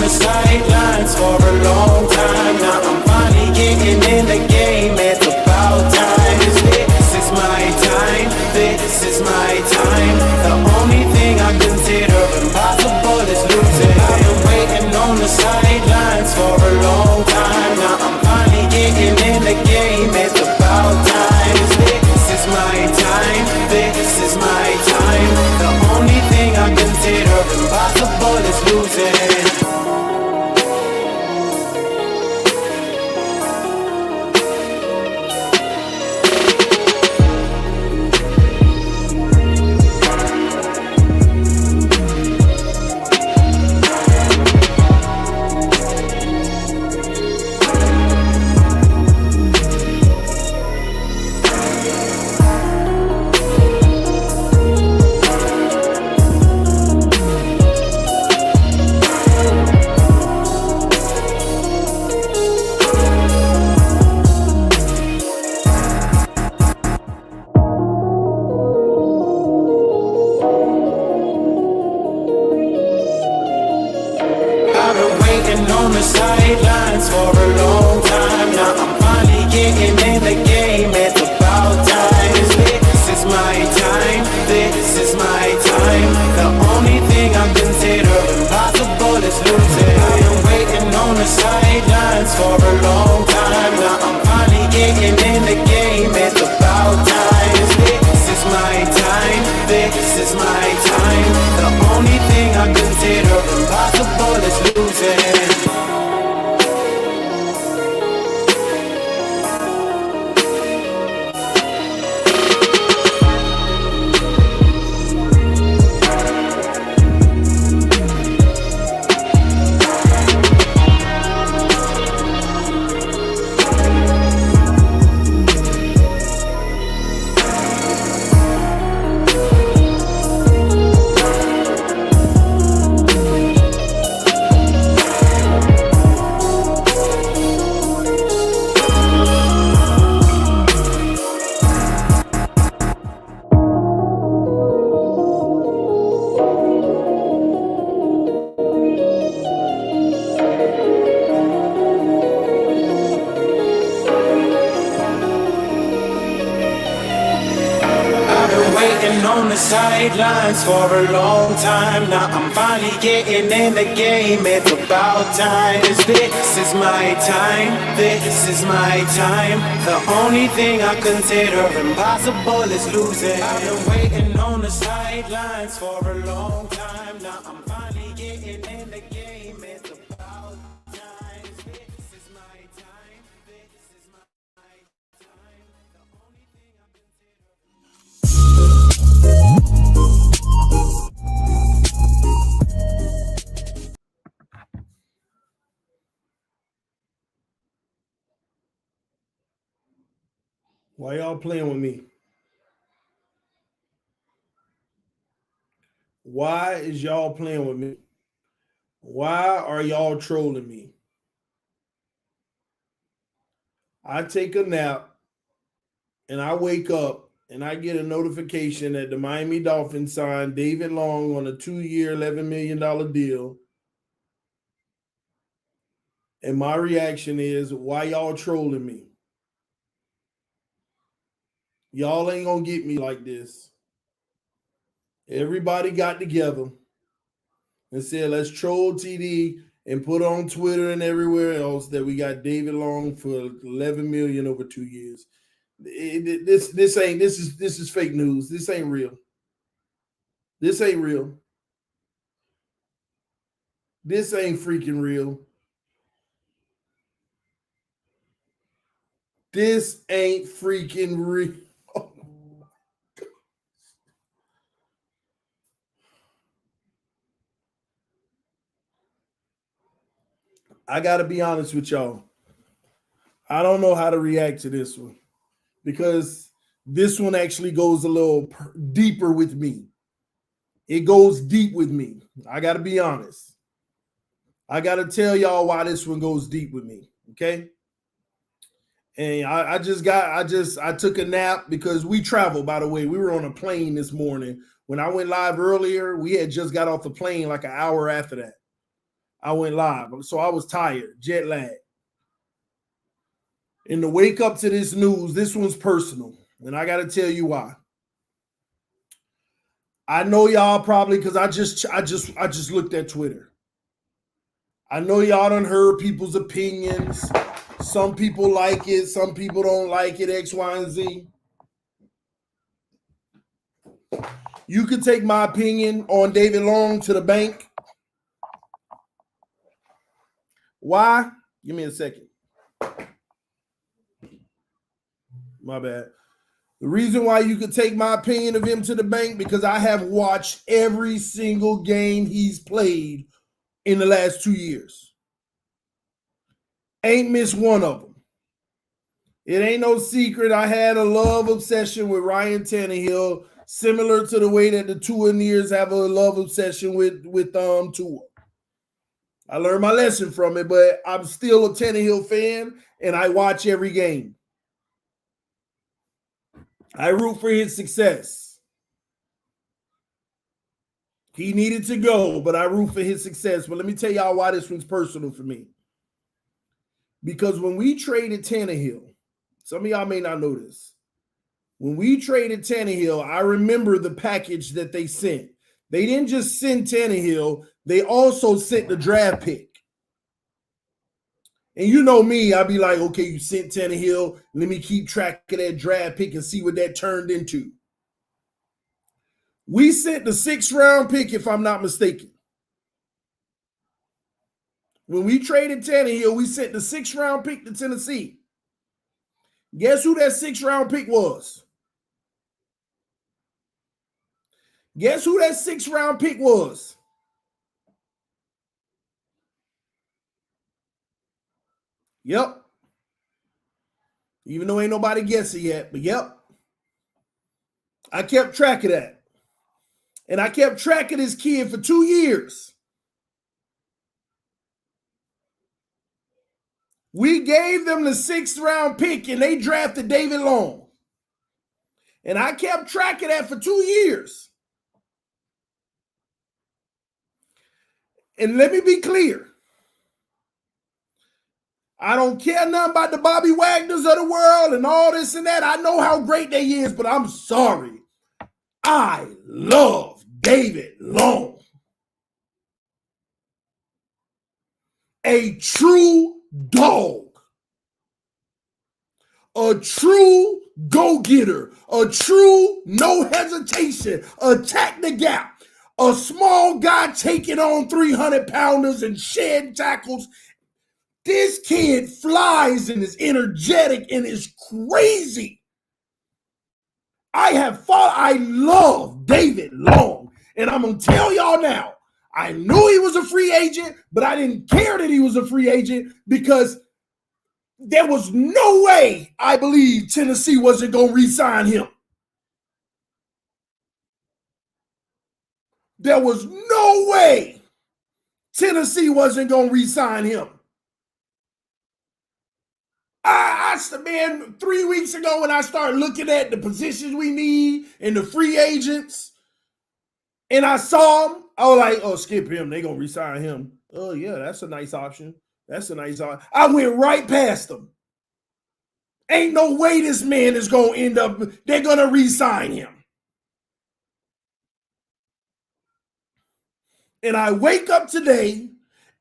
the sidelines for a long time. Now I'm finally getting in the game. It's about time. This is my time. This is my time. The only thing I consider impossible is losing. I've been waiting on the sidelines for a long time. Now I'm finally getting in the game. It's about time. This is my time. This is my time. The only thing I consider impossible is losing. On the sidelines for a long time. Now I'm finally getting in the game. It's about time. This is my time. This is my time. The only thing I consider impossible is losing. I've been waiting on the sidelines for a long time. Now I'm finally getting in the game. It's about time. This is my time. This is my time. The only thing I consider impossible is losing. On the sidelines for a long time. Now I'm finally getting in the game. It's about time. This is my time. This is my time. The only thing I consider impossible is losing. I've been waiting on the sidelines for a long time. Now I'm finally getting in the game. It's about time. This is my time. This is my time. The only thing I consider. Why y'all playing with me? Why is y'all playing with me? Why are y'all trolling me? I take a nap and I wake up and I get a notification that the Miami Dolphins signed David Long on a 2-year, $11 million deal. And my reaction is, why y'all trolling me? Y'all ain't gonna get me like this. Everybody got together and said, let's troll TD and put on Twitter and everywhere else that we got David Long for $11 million over 2 years. This is fake news. This ain't real. This ain't real. This ain't freaking real. This ain't freaking real. I got to be honest with y'all. I don't know how to react to this one because this one actually goes a little deeper with me. It goes deep with me. I got to be honest. I got to tell y'all why this one goes deep with me, okay? And I took a nap because we traveled, by the way. We were on a plane this morning. When I went live earlier, we had just got off the plane like an hour after that. I went live. So I was tired, jet lag. And to wake up to this news, this one's personal. And I got to tell you why. I know y'all probably, because I just looked at Twitter. I know y'all done heard people's opinions. Some people like it, some people don't like it, X, Y, and Z. You could take my opinion on David Long to the bank. Why? Give me a second. My bad. The reason why you could take my opinion of him to the bank, because I have watched every single game he's played in the last 2 years. Ain't missed one of them. It ain't no secret. I had a love obsession with Ryan Tannehill, similar to the way that the Tuaneers have a love obsession with Tua. I learned my lesson from it, but I'm still a Tannehill fan, and I watch every game. I root for his success. He needed to go, but I root for his success. But let me tell y'all why this one's personal for me. Because when we traded Tannehill, some of y'all may not know this. When we traded Tannehill, I remember the package that they sent. They didn't just send Tannehill, they also sent the draft pick. And you know me, I'd be like, okay, you sent Tannehill, let me keep track of that draft pick and see what that turned into. We sent the 6th round pick, if I'm not mistaken. When we traded Tannehill, we sent the 6th round pick to Tennessee. Guess who that 6th round pick was? Guess who that 6th round pick was? Yep. Even though ain't nobody guessing yet, but yep. I kept track of that. And I kept track of this kid for 2 years. We gave them the 6th round pick and they drafted David Long. And I kept track of that for 2 years. And let me be clear. I don't care nothing about the Bobby Wagners of the world and all this and that. I know how great they is, but I'm sorry. I love David Long. A true dog. A true go-getter. A true no hesitation. Attack the gap. A small guy taking on 300-pounders and shed tackles. This kid flies and is energetic and is crazy. I love David Long. And I'm going to tell y'all now, I knew he was a free agent, but I didn't care that he was a free agent because there was no way I believed Tennessee wasn't going to re-sign him. There was no way Tennessee wasn't going to re-sign him. Man, 3 weeks ago when I started looking at the positions we need and the free agents, and I saw him, I was like, oh, skip him. They're going to re-sign him. Oh, yeah, that's a nice option. That's a nice option. I went right past them. Ain't no way this man is going to end up, they're going to re-sign him. And I wake up today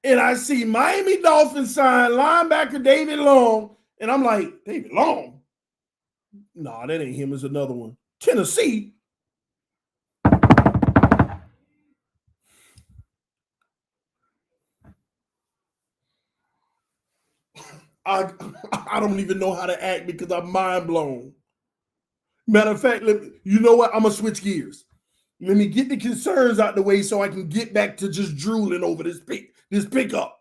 and I see Miami Dolphins sign linebacker David Long. And I'm like, David Long? Nah, that ain't him. It's another one. Tennessee? I don't even know how to act because I'm mind blown. Matter of fact, you know what? I'm going to switch gears. Let me get the concerns out the way so I can get back to just drooling over this pickup.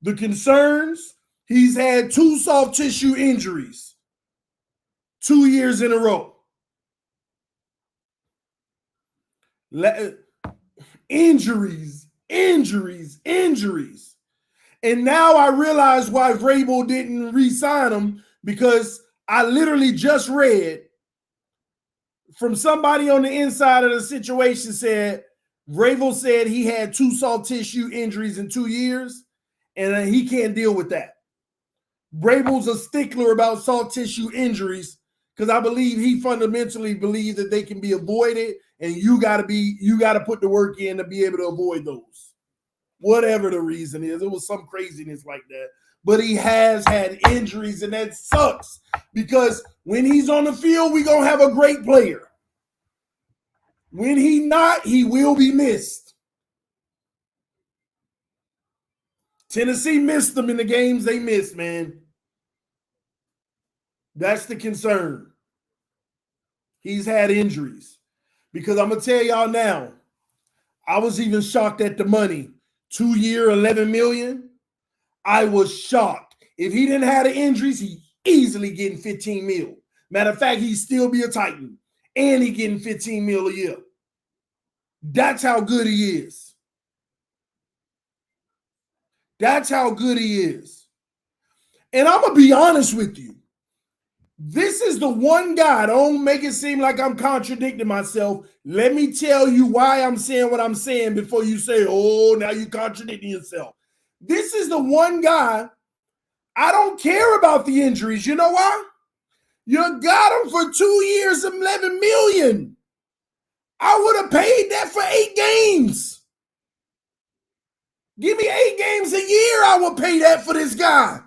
The concerns, he's had 2 soft tissue injuries 2 years in a row. Injuries. And now I realize why Vrabel didn't re-sign him, because I literally just read from somebody on the inside of the situation said Vrabel said he had 2 soft tissue injuries in 2 years, and he can't deal with that. Vrabel's a stickler about soft tissue injuries because I believe he fundamentally believes that they can be avoided, and you got to put the work in to be able to avoid those. Whatever the reason is, it was some craziness like that. But he has had injuries, and that sucks because when he's on the field, we're going to have a great player. When he not, he will be missed. Tennessee missed them in the games they missed, man. That's the concern. He's had injuries. Because I'm going to tell y'all now, I was even shocked at the money. 2-year, $11 million. I was shocked. If he didn't have the injuries, he easily getting 15 mil. Matter of fact, he'd still be a Titan. And he getting 15 mil a year. That's how good he is. That's how good he is. And I'm going to be honest with you. This is the one guy. Don't make it seem like I'm contradicting myself. Let me tell you why I'm saying what I'm saying before you say, oh, now you're contradicting yourself. This is the one guy. I don't care about the injuries. You know why? You got him for 2 years, $11 million. I would have paid that for 8 games. Give me 8 games a year, I would pay that for this guy.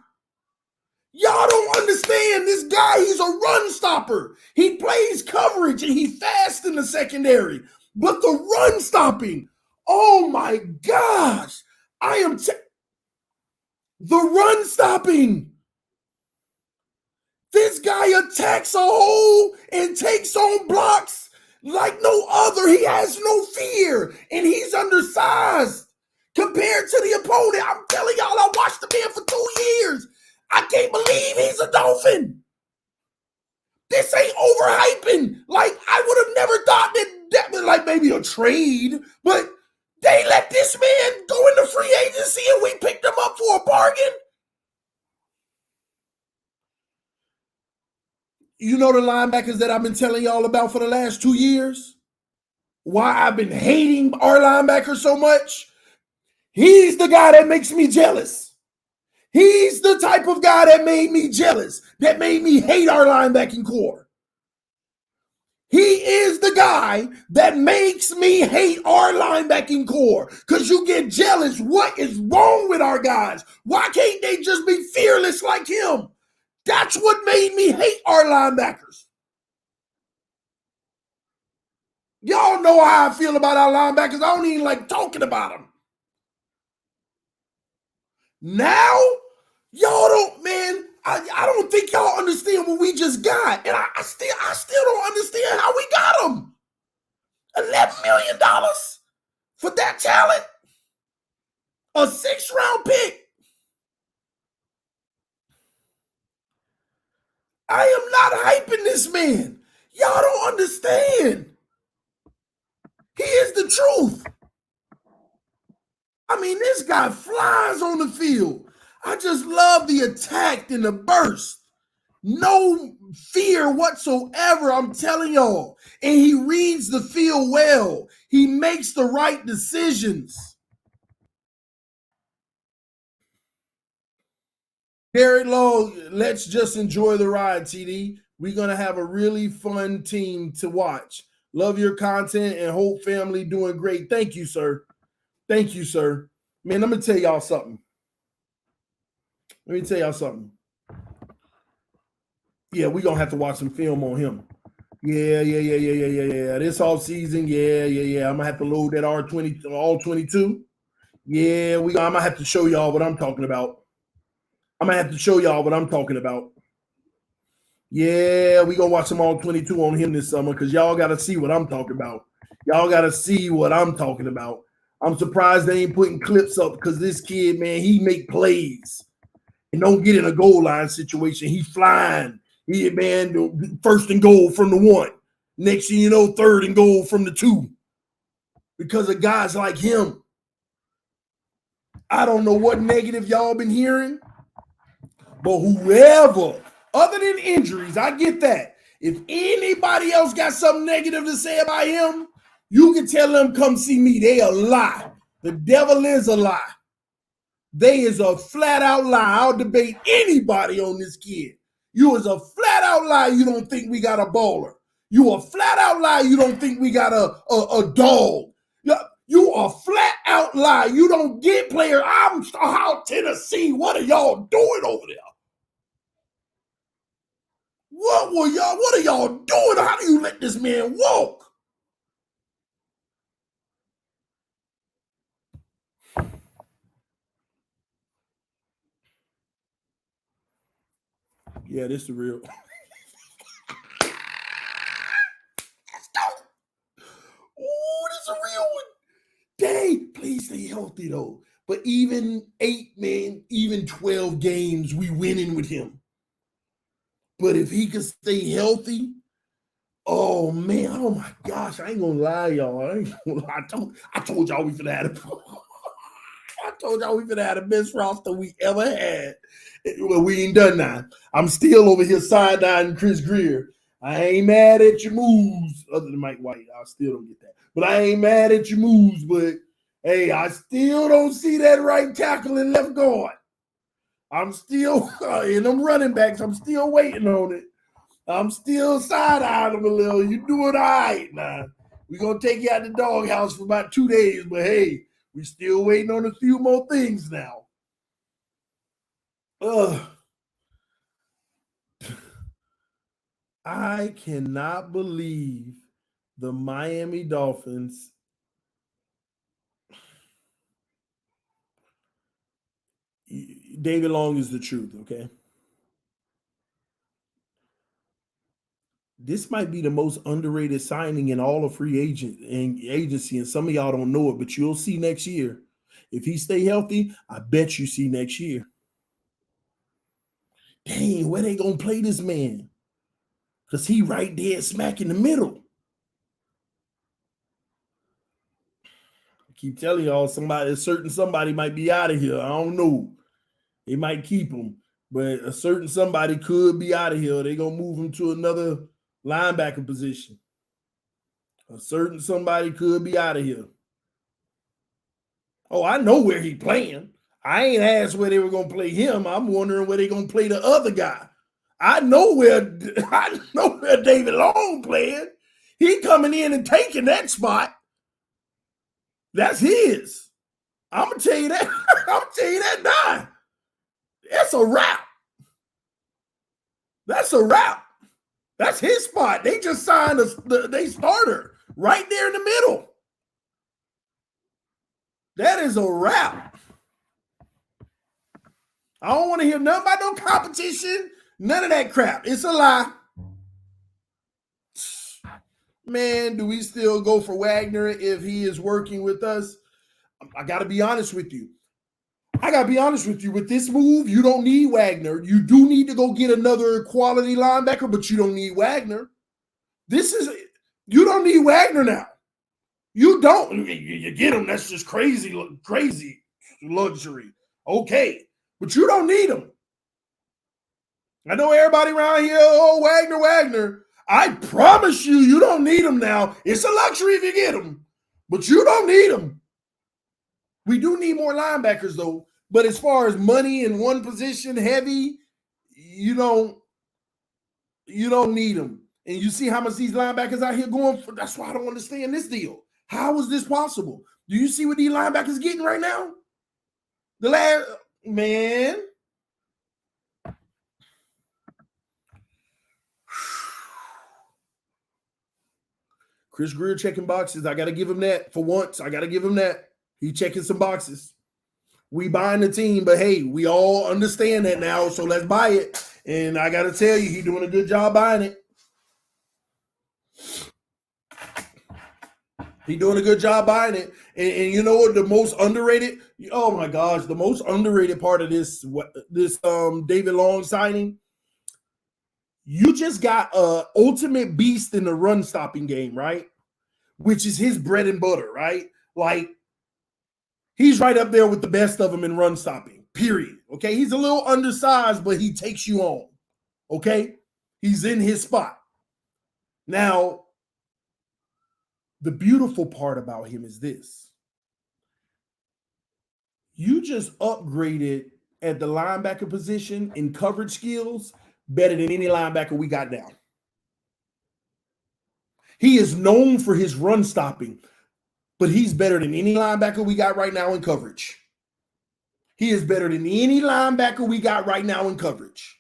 Y'all don't understand this guy. He's a run stopper. He plays coverage and he's fast in the secondary. But the run stopping, oh my gosh. The run stopping. This guy attacks a hole and takes on blocks like no other. He has no fear and he's undersized compared to the opponent. I'm telling y'all, I watched the man for 2 years. I can't believe he's a Dolphin. This ain't overhyping. Like, I would have never thought that was like maybe a trade, but they let this man go into free agency and we picked him up for a bargain. You know the linebackers that I've been telling y'all about for the last 2 years? Why I've been hating our linebackers so much? He's the guy that makes me jealous. He's the type of guy that made me jealous, that made me hate our linebacking core. He is the guy that makes me hate our linebacking core because you get jealous. What is wrong with our guys? Why can't they just be fearless like him? That's what made me hate our linebackers. Y'all know how I feel about our linebackers. I don't even like talking about them. Now, y'all don't, man, I don't think y'all understand what we just got. And I still don't understand how we got them. $11 million for that talent. A 6th-round pick. I am not hyping this man. Y'all don't understand. He is the truth. I mean, this guy flies on the field. I just love the attack and the burst. No fear whatsoever, I'm telling y'all. And he reads the field well. He makes the right decisions. Garrett Lowe, let's just enjoy the ride, TD. We're going to have a really fun team to watch. Love your content and Hope family doing great. Thank you, sir. Thank you, sir. Man, let me tell y'all something. Yeah, we're going to have to watch some film on him. Yeah. This off season, yeah. I'm going to have to load that all 22. Yeah, I'm going to have to show y'all what I'm talking about. Yeah, we're going to watch some all 22 on him this summer because y'all got to see what I'm talking about. I'm surprised they ain't putting clips up because this kid, man, he make plays and don't get in a goal line situation. He flying. He, man, 1st and goal from the 1. Next thing you know, 3rd and goal from the 2. Because of guys like him. I don't know what negative y'all been hearing, but whoever, other than injuries, I get that. If anybody else got something negative to say about him, You can tell them, come see me. They a lie. The devil is a lie. They is a flat out lie. I'll debate anybody on this kid. You is a flat out lie. You don't think we got a baller. You a flat out lie. You don't think we got a dog. You a flat out lie. You don't get player. I'm out Tennessee. What are y'all doing over there? What are y'all doing? How do you let this man walk? Yeah, this is real. Let's go. Ooh, this is a real one. Dang, please stay healthy though. But even 12 games, we winning with him. But if he could stay healthy, oh man, oh my gosh, I ain't gonna lie, y'all. I told y'all we finna have the best roster we ever had. Well, we ain't done that. I'm still over here side-eyeing Chris Greer. I ain't mad at your moves, other than Mike White. I still don't get that. But I ain't mad at your moves, but hey, I still don't see that right tackle and left guard. I'm still in them running backs. I'm still waiting on it. I'm still side-eyeing them a little. You doing all right now. We're going to take you out the doghouse for about 2 days, but hey, we're still waiting on a few more things now. I cannot believe the Miami Dolphins David Long is the truth, okay? This might be the most underrated signing in all of free agency, and some of y'all don't know it, but you'll see next year. If he stay healthy, I bet you see next year. Dang, where they gonna play this man? Because he right there smack in the middle. I keep telling y'all, somebody might be out of here. I don't know. They might keep him, but a certain somebody could be out of here. They're gonna move him to another linebacker position. A certain somebody could be out of here. Oh, I know where he playing. I ain't asked where they were gonna play him. I'm wondering where they're gonna play the other guy. I know where David Long playing. He coming in and taking that spot. That's his. I'm gonna tell you that. I'm gonna tell you that now. That's a wrap. That's a wrap. That's his spot. They just signed they starter right there in the middle. That is a wrap. I don't want to hear nothing about no competition, none of that crap. It's a lie. Man, do we still go for Wagner if he is working with us? I got to be honest with you. With this move, you don't need Wagner. You do need to go get another quality linebacker, but you don't need Wagner. You don't need Wagner now. You don't. You get him. That's just crazy luxury. Okay. But you don't need him. I know everybody around here, oh, Wagner. I promise you don't need him now. It's a luxury if you get him, but you don't need him. We do need more linebackers, though. But as far as money in one position, heavy, you don't need them. And you see how much these linebackers out here going for. That's why I don't understand this deal. How is this possible? Do you see what these linebackers getting right now? The last man. Chris Greer checking boxes. I got to give him that for once. I got to give him that. He checking some boxes. We buying the team, but hey, we all understand that now, so let's buy it. And I got to tell you, he's doing a good job buying it. He's doing a good job buying it. And you know what? The most underrated, oh my gosh, the most underrated part of this David Long signing, you just got a ultimate beast in the run stopping game, right? Which is his bread and butter, right? Like, he's right up there with the best of them in run stopping, period. Okay, he's a little undersized, but he takes you on. Okay, he's in his spot. Now, The beautiful part about him is this. You just upgraded at the linebacker position in coverage skills better than any linebacker we got now. He is known for his run stopping, but he's better than any linebacker we got right now in coverage. He is better than any linebacker we got right now in coverage.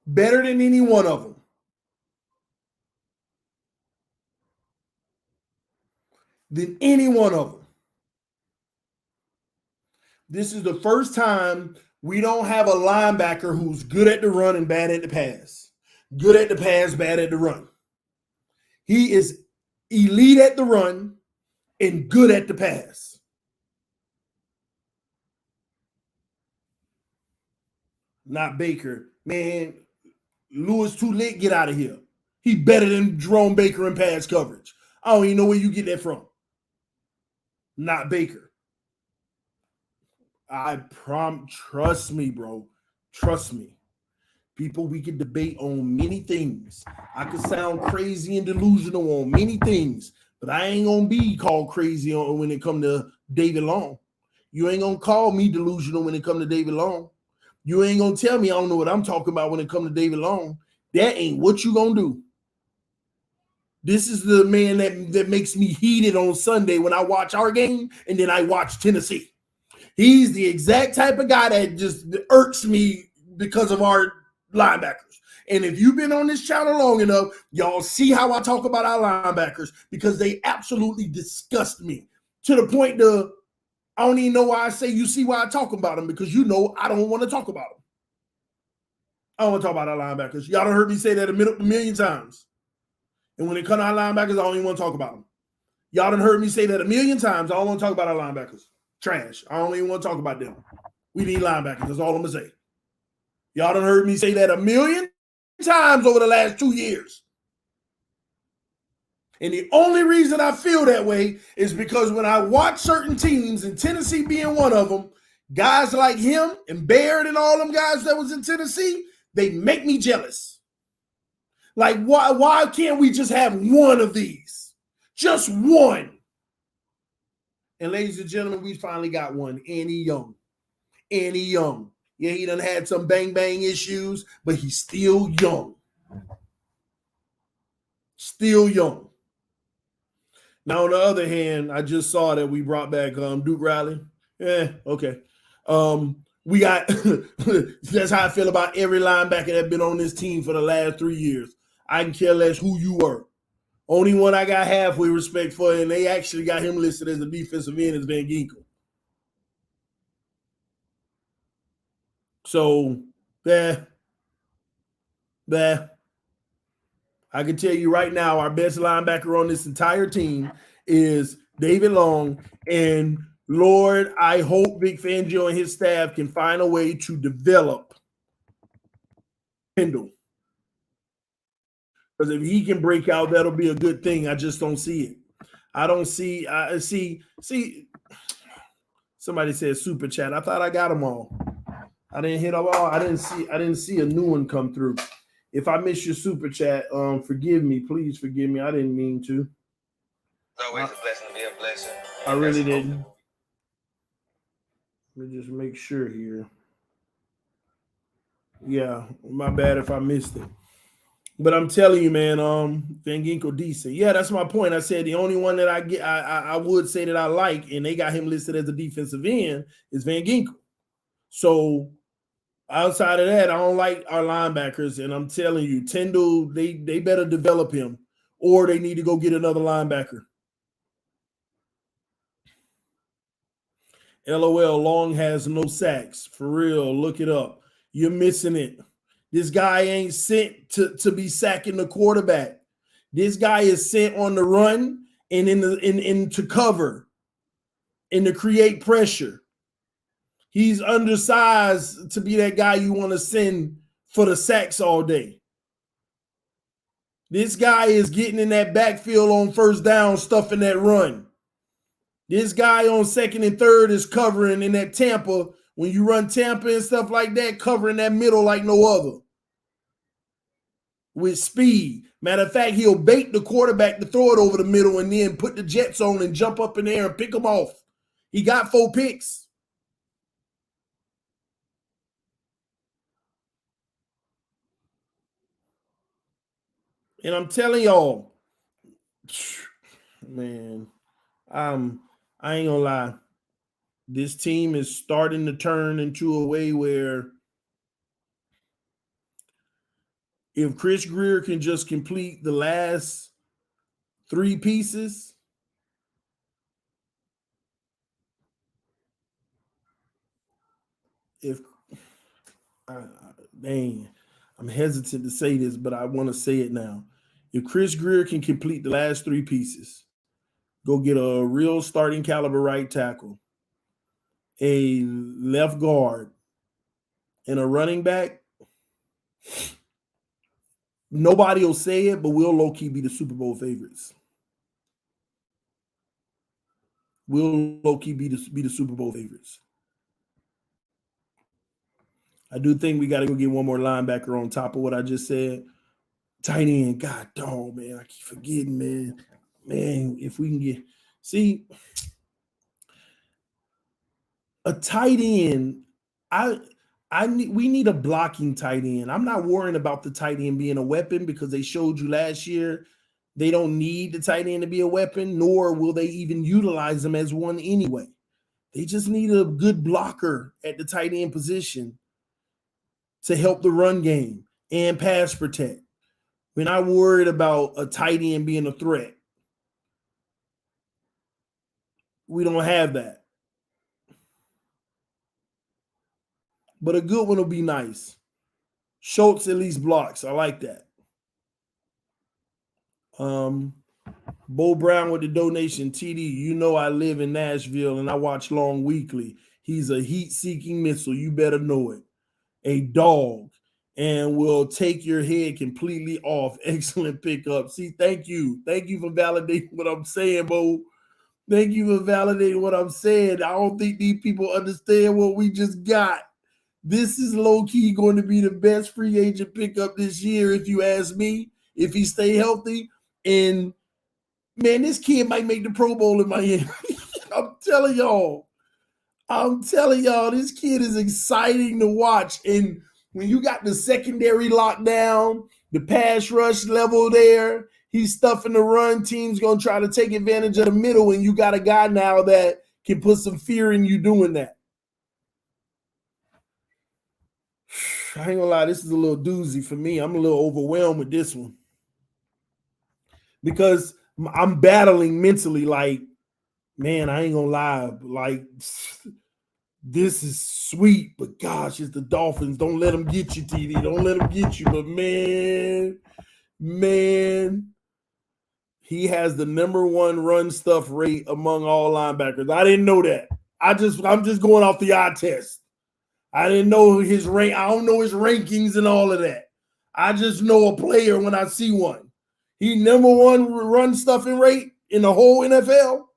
Better than any one of them. Than any one of them. This is the first time we don't have a linebacker who's good at the run and bad at the pass. Good at the pass, bad at the run. He is elite at the run and good at the pass. Not Baker. Man, Lewis too lit, get out of here. He better than Jerome Baker in pass coverage. I don't even know where you get that from. Not Baker. Trust me, bro. Trust me. People, we can debate on many things. I could sound crazy and delusional on many things, but I ain't gonna be called crazy when it come to David Long. You ain't gonna call me delusional when it come to David Long. You ain't gonna tell me I don't know what I'm talking about when it come to David Long. That ain't what you gonna do. This is the man that makes me heated on Sunday when I watch our game and then I watch Tennessee. He's the exact type of guy that just irks me because of our linebackers. And if you've been on this channel long enough, y'all see how I talk about our linebackers because they absolutely disgust me to the point that I don't even know why I say you see why I talk about them because you know I don't want to talk about them. I don't want to talk about our linebackers. Y'all done heard me say that a million times. And when it comes to our linebackers, I don't even want to talk about them. Y'all done heard me say that a million times. I don't want to talk about our linebackers. Trash. I don't even want to talk about them. We need linebackers. That's all I'm going to say. Y'all done heard me say that a million times over the last 2 years. And the only reason I feel that way is because when I watch certain teams, and Tennessee being one of them, guys like him and Baird and all them guys that was in Tennessee, they make me jealous. Like, why can't we just have one of these? Just one. And ladies and gentlemen, we finally got one. Andy Young. Andy Young. Yeah, he done had some bang-bang issues, but he's still young. Still young. Now, on the other hand, I just saw that we brought back Duke Riley. Yeah, okay. We got that's how I feel about every linebacker that's been on this team for the last 3 years. I can care less who you were. Only one I got halfway respect for, and they actually got him listed as a defensive end, is Van Ginkel. So, I can tell you right now, our best linebacker on this entire team is David Long. And Lord, I hope Vic Fangio and his staff can find a way to develop Kendall. Because if he can break out, that'll be a good thing. I just don't see it. I don't see. I see. Somebody said super chat. I thought I got them all. I didn't hit them all. I didn't see a new one come through. If I missed your super chat, forgive me. Please forgive me. I didn't mean to. It's always a blessing to be a blessing. I really didn't. Let me just make sure here. Yeah, my bad if I missed it. But I'm telling you, man, Van Ginkel decent. Yeah, that's my point. I said the only one that I would say that I like, and they got him listed as a defensive end, is Van Ginkel. So outside of that, I don't like our linebackers, and I'm telling you, Tyndall, they better develop him, or they need to go get another linebacker. LOL, Long has no sacks. For real, look it up. You're missing it. This guy ain't sent to be sacking the quarterback. This guy is sent on the run and in to cover and to create pressure. He's undersized to be that guy you want to send for the sacks all day. This guy is getting in that backfield on first down, stuffing that run. This guy on second and third is covering in that Tampa. When you run Tampa and stuff like that, covering that middle like no other. with speed. Matter of fact, he'll bait the quarterback to throw it over the middle and then put the jets on and jump up in there and pick them off. He got 4 picks. And I'm telling y'all, man, I ain't gonna lie. This team is starting to turn into a way where if Chris Greer can just complete the last 3 pieces, if dang, I'm hesitant to say this, but I want to say it now. If Chris Greer can complete the last 3 pieces, go get a real starting caliber right tackle, a left guard, and a running back, nobody will say it, but we'll low-key be the Super Bowl favorites. We'll low-key be the Super Bowl favorites. I do think we got to go get one more linebacker on top of what I just said. Tight end, God dog, man. I keep forgetting, man. Man, if we can get a tight end, we need a blocking tight end. I'm not worrying about the tight end being a weapon because they showed you last year they don't need the tight end to be a weapon, nor will they even utilize them as one anyway. They just need a good blocker at the tight end position to help the run game and pass protect. We're not worried about a tight end being a threat. We don't have that. But a good one will be nice. Schultz at least blocks. I like that. Bo Brown with the donation. TD, you know I live in Nashville and I watch Long Weekly. He's a heat-seeking missile. You better know it. A dog. And will take your head completely off. Excellent pickup. See, thank you. Thank you for validating what I'm saying, Bo. Thank you for validating what I'm saying. I don't think these people understand what we just got. This is low-key going to be the best free agent pickup this year, if you ask me, if he stay healthy. And, man, this kid might make the Pro Bowl in Miami. I'm telling y'all, this kid is exciting to watch. And when you got the secondary lockdown, the pass rush level there, he's stuffing the run. Team's going to try to take advantage of the middle, and you got a guy now that can put some fear in you doing that. I ain't gonna lie, this is a little doozy for me. I'm a little overwhelmed with this one because I'm battling mentally. Like, man, I ain't gonna lie. Like, this is sweet, but gosh, it's the Dolphins. Don't let them get you, TD. Don't let them get you. But man, he has the #1 run stuff rate among all linebackers. I didn't know that. I'm just going off the eye test. I didn't know his rank. I don't know his rankings and all of that. I just know a player when I see one. He #1 run stuffing rate in the whole NFL.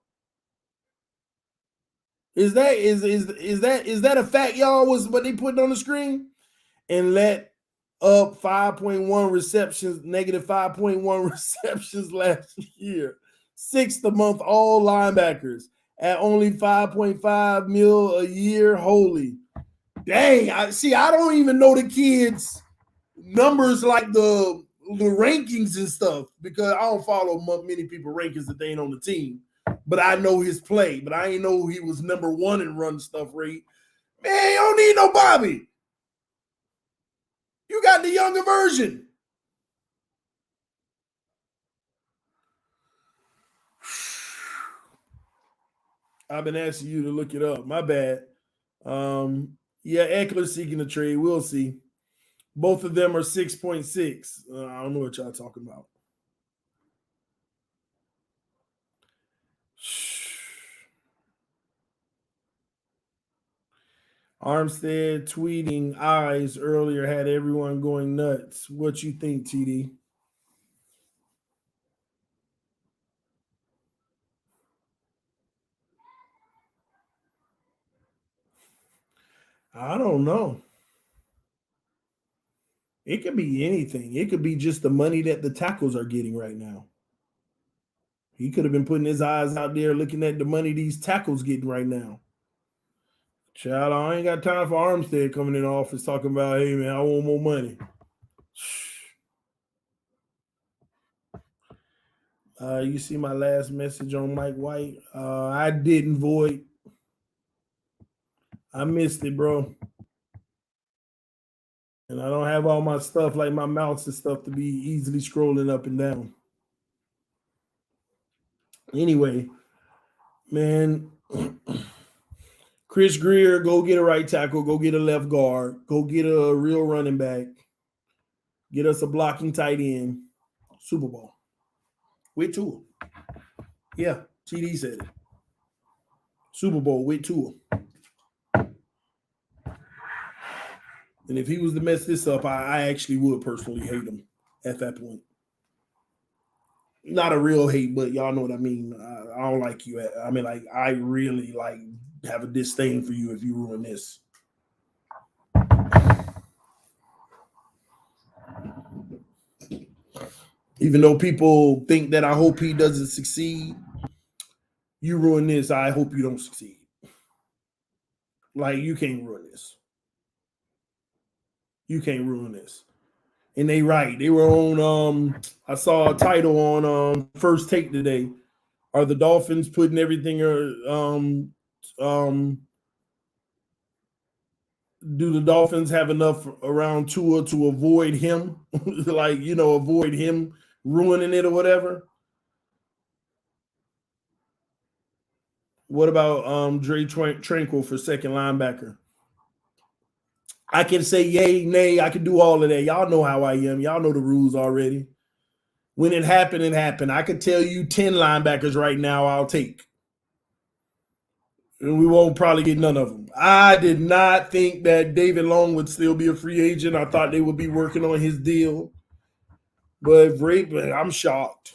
Is that a fact, y'all? Was what they put on the screen? And let up 5.1 receptions, negative 5.1 receptions last year. 6th among all linebackers at only 5.5 mil a year. Holy. Dang, I don't even know the kids' numbers like the rankings and stuff because I don't follow many people rankings that they ain't on the team. But I know his play. But I ain't know he was #1 in run stuff rate. Man, you don't need no Bobby. You got the younger version. I've been asking you to look it up. My bad. Yeah, Eckler seeking a trade. We'll see. Both of them are 6.6. I don't know what y'all talking about. Armstead tweeting eyes earlier had everyone going nuts. What you think, TD? I don't know. It could be anything. It could be just the money that the tackles are getting right now. He could have been putting his eyes out there looking at the money these tackles getting right now. Child, I ain't got time for Armstead coming in the office talking about, hey, man, I want more money. You see my last message on Mike White? I didn't, Void. I missed it, bro. And I don't have all my stuff like my mouse and stuff to be easily scrolling up and down. Anyway, man, Chris Greer, go get a right tackle, go get a left guard, go get a real running back, get us a blocking tight end. Super Bowl. With Tua. Yeah, TD said it. Super Bowl with Tua. And if he was to mess this up, I actually would personally hate him at that point. Not a real hate, but y'all know what I mean. I don't like you. I mean, like, I really like have a disdain for you if you ruin this. Even though people think that I hope he doesn't succeed, you ruin this. I hope you don't succeed. Like, you can't ruin this. You can't ruin this. And they right. They were on, I saw a title on First Take today. Are the Dolphins putting everything, do the Dolphins have enough around Tua to avoid him? Like, you know, avoid him ruining it or whatever? What about Dre Tranquil for second linebacker? I can say yay, nay. I can do all of that. Y'all know how I am. Y'all know the rules already. When it happened, it happened. I could tell you 10 linebackers right now I'll take. And we won't probably get none of them. I did not think that David Long would still be a free agent. I thought they would be working on his deal. But I'm shocked.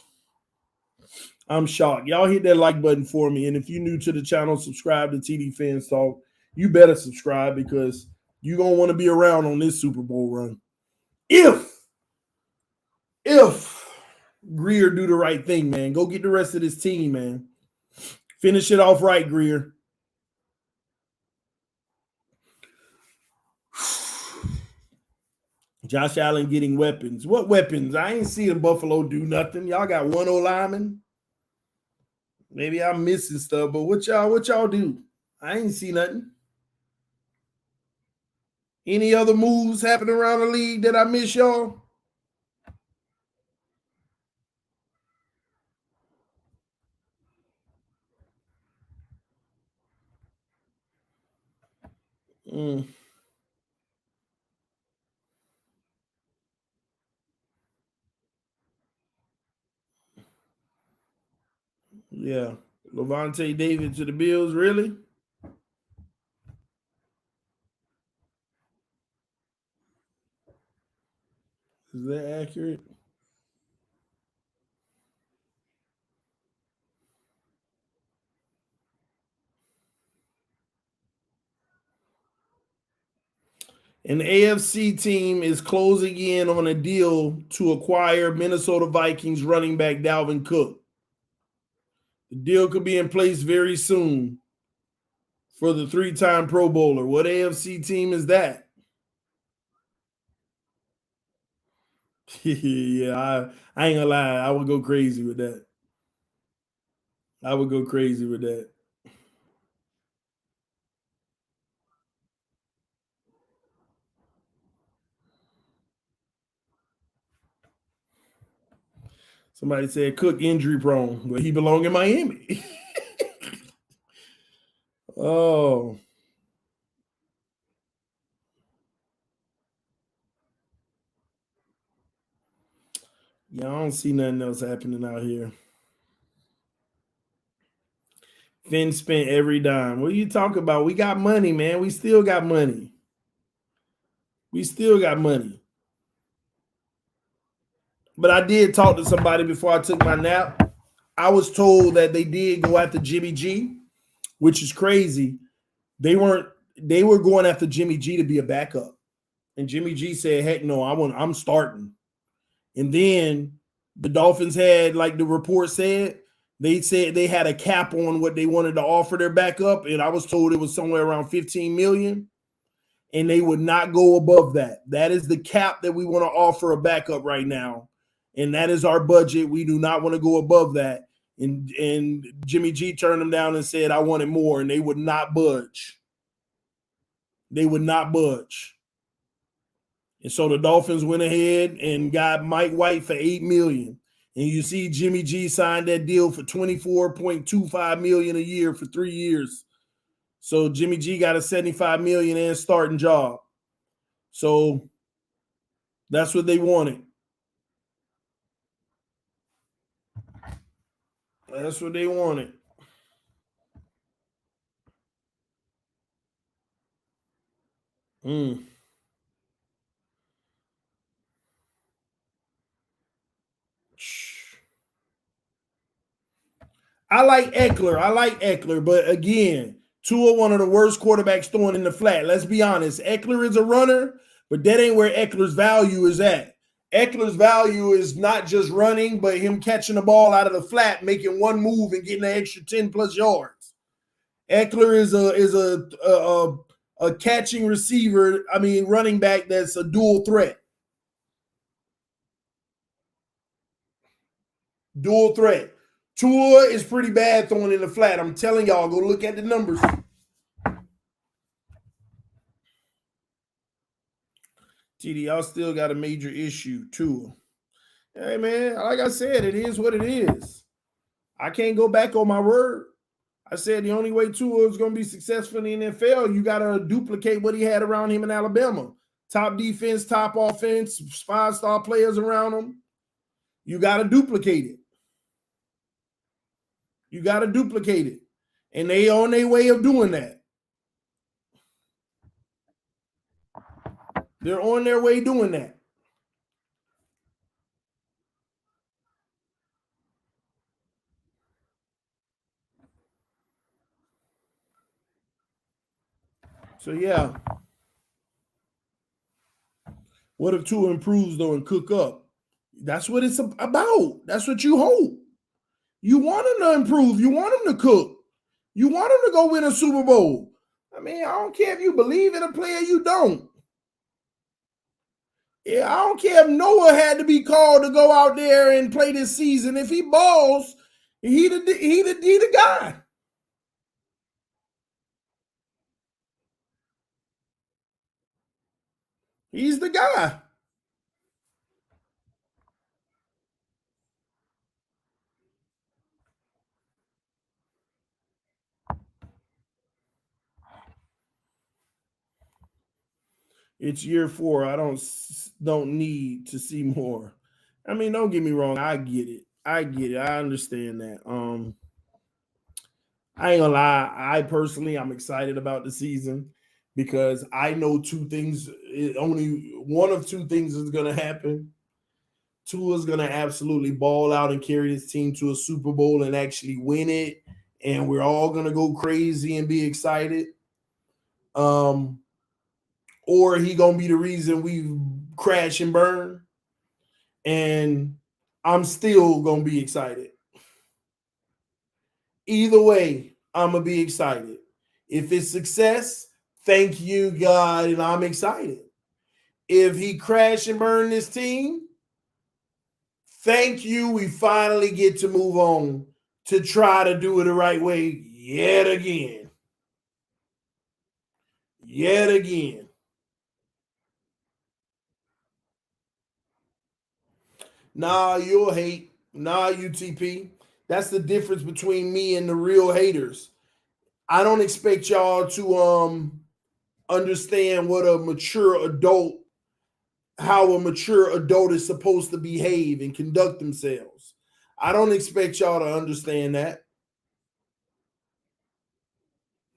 I'm shocked. Y'all hit that like button for me. And if you're new to the channel, subscribe to TDPHINSTALK. You better subscribe because you're going to want to be around on this Super Bowl run. If Greer do the right thing, man, go get the rest of this team, man. Finish it off right, Greer. Josh Allen getting weapons. What weapons? I ain't seeing Buffalo do nothing. Y'all got one O lineman. Maybe I'm missing stuff, but what y'all do? I ain't see nothing. Any other moves happening around the league that I miss, y'all? Yeah. Levante David to the Bills, really? Is that accurate? An AFC team is closing in on a deal to acquire Minnesota Vikings running back Dalvin Cook. The deal could be in place very soon for the 3-time Pro Bowler. What AFC team is that? Yeah, I ain't gonna lie. I would go crazy with that. Somebody said Cook injury prone, but he belong in Miami. Oh. Yeah, I don't see nothing else happening out here. Finn spent every dime. What are you talking about? We got money, man. We still got money. But I did talk to somebody before I took my nap. I was told that they did go after Jimmy G, which is crazy. They were going after Jimmy G to be a backup. And Jimmy G said, heck no, I'm starting. And then the Dolphins had, like the report said they had a cap on what they wanted to offer their backup. And I was told it was somewhere around 15 million. And they would not go above that. That is the cap that we want to offer a backup right now. And that is our budget. We do not want to go above that. And Jimmy G turned them down and said, I wanted more. And they would not budge. They would not budge. And so the Dolphins went ahead and got Mike White for $8 million. And you see Jimmy G signed that deal for $24.25 million a year for 3 years. So Jimmy G got a $75 million and starting job. So that's what they wanted. That's what they wanted. I like Eckler, but again, Tua, one of the worst quarterbacks throwing in the flat. Let's be honest. Eckler is a runner, but that ain't where Eckler's value is at. Eckler's value is not just running, but him catching the ball out of the flat, making one move and getting an extra 10 plus yards. Eckler is a catching receiver, running back that's a dual threat. Dual threat. Tua is pretty bad throwing in the flat. I'm telling y'all, go look at the numbers. TD, y'all still got a major issue, Tua. Hey, man, like I said, it is what it is. I can't go back on my word. I said the only way Tua is going to be successful in the NFL, you got to duplicate what he had around him in Alabama. Top defense, top offense, 5-star players around him. You got to duplicate it. You got to duplicate it. And they on their way of doing that. They're on their way doing that. So, yeah. What if Tua improves, though, and cook up? That's what it's about. That's what you hope. You want him to improve. You want him to cook. You want him to go win a Super Bowl. I don't care if you believe in a player, you don't. Yeah, I don't care if Noah had to be called to go out there and play this season. If he balls, he the guy. He's the guy. It's year 4. I don't need to see more. Don't get me wrong. I get it. I understand that. I ain't gonna lie. I personally, I'm excited about the season because I know 2 things. Only one of 2 things is gonna happen. Tua's gonna absolutely ball out and carry his team to a Super Bowl and actually win it, and we're all gonna go crazy and be excited. Or he gonna be the reason we crash and burn, and I'm still gonna be excited. Either way, I'm gonna be excited. If it's success, thank you, God, and I'm excited. If he crash and burn this team, thank you. We finally get to move on to try to do it the right way yet again. Yet again. Nah, you'll hate. Nah, UTP. That's the difference between me and the real haters. I don't expect y'all to understand what a mature adult, how a mature adult is supposed to behave and conduct themselves. I don't expect y'all to understand that.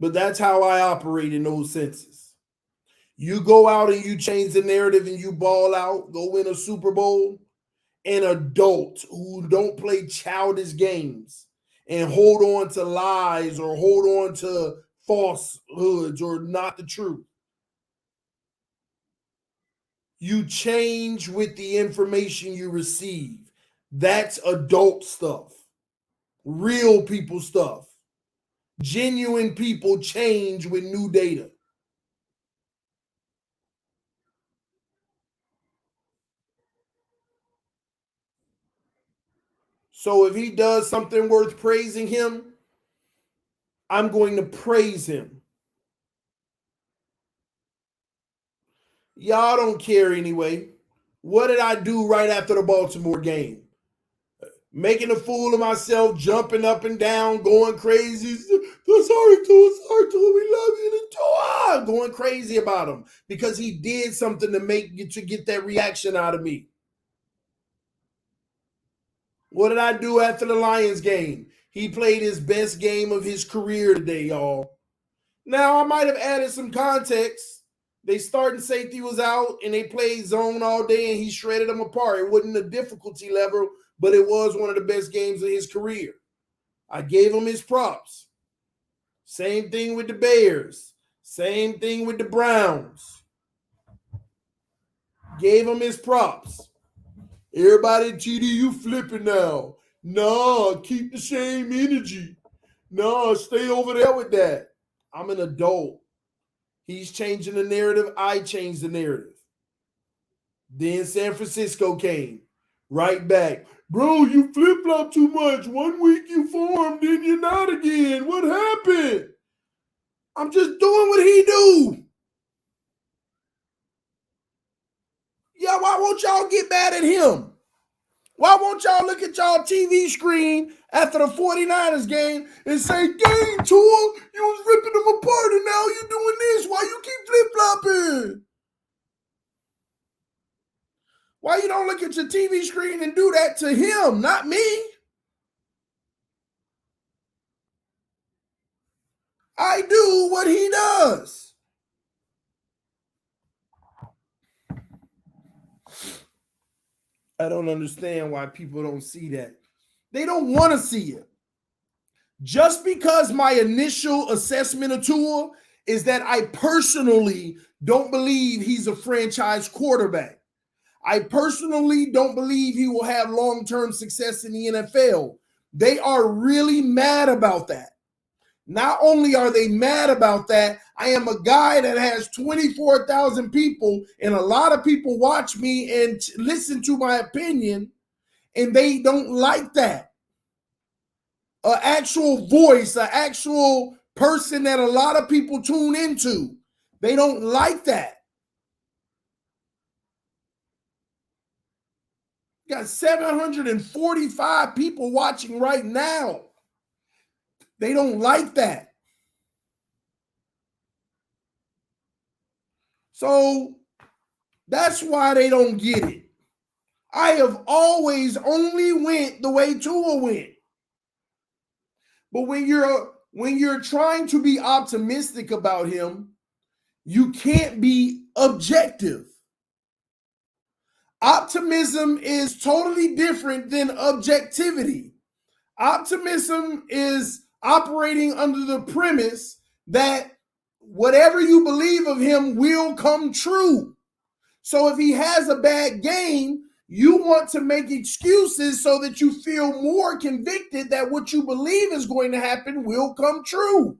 But that's how I operate in those senses. You go out and you change the narrative and you ball out, go win a Super Bowl. An adult who don't play childish games and hold on to lies or hold on to falsehoods or not the truth. You change with the information you receive. That's adult stuff. Real people stuff. Genuine people change with new data. So if he does something worth praising him, I'm going to praise him. Y'all don't care anyway. What did I do right after the Baltimore game? Making a fool of myself, jumping up and down, going crazy. Sorry, Tua, we love you, Tua. Going crazy about him because he did something to get that reaction out of me. What did I do after the Lions game? He played his best game of his career today, y'all. Now, I might have added some context. They starting safety was out, and they played zone all day, and he shredded them apart. It wasn't a difficulty level, but it was one of the best games of his career. I gave him his props. Same thing with the Bears. Same thing with the Browns. Gave him his props. Everybody, TD, you flipping now. Nah, keep the same energy. Nah, stay over there with that. I'm an adult. He's changing the narrative. I changed the narrative. Then San Francisco came. Right back. Bro, you flip-flop too much. 1 week you formed, then you're not again. What happened? I'm just doing what he do. Yeah, why won't y'all get mad at him? Why won't y'all look at y'all TV screen after the 49ers game and say, dang, Tua, you was ripping them apart and now you doing this. Why you keep flip-flopping? Why you don't look at your TV screen and do that to him, not me? I do what he does. I don't understand why people don't see that. They don't want to see it. Just because my initial assessment of Tua is that I personally don't believe he's a franchise quarterback. I personally don't believe he will have long-term success in the NFL. They are really mad about that. Not only are they mad about that, I am a guy that has 24,000 people, and a lot of people watch me and listen to my opinion, and they don't like that. An actual voice, an actual person that a lot of people tune into, they don't like that. Got 745 people watching right now. They don't like that. So that's why they don't get it. I have always only went the way Tua went. But when you're trying to be optimistic about him, you can't be objective. Optimism is totally different than objectivity. Optimism is operating under the premise that whatever you believe of him will come true. So if he has a bad game, you want to make excuses so that you feel more convicted that what you believe is going to happen will come true.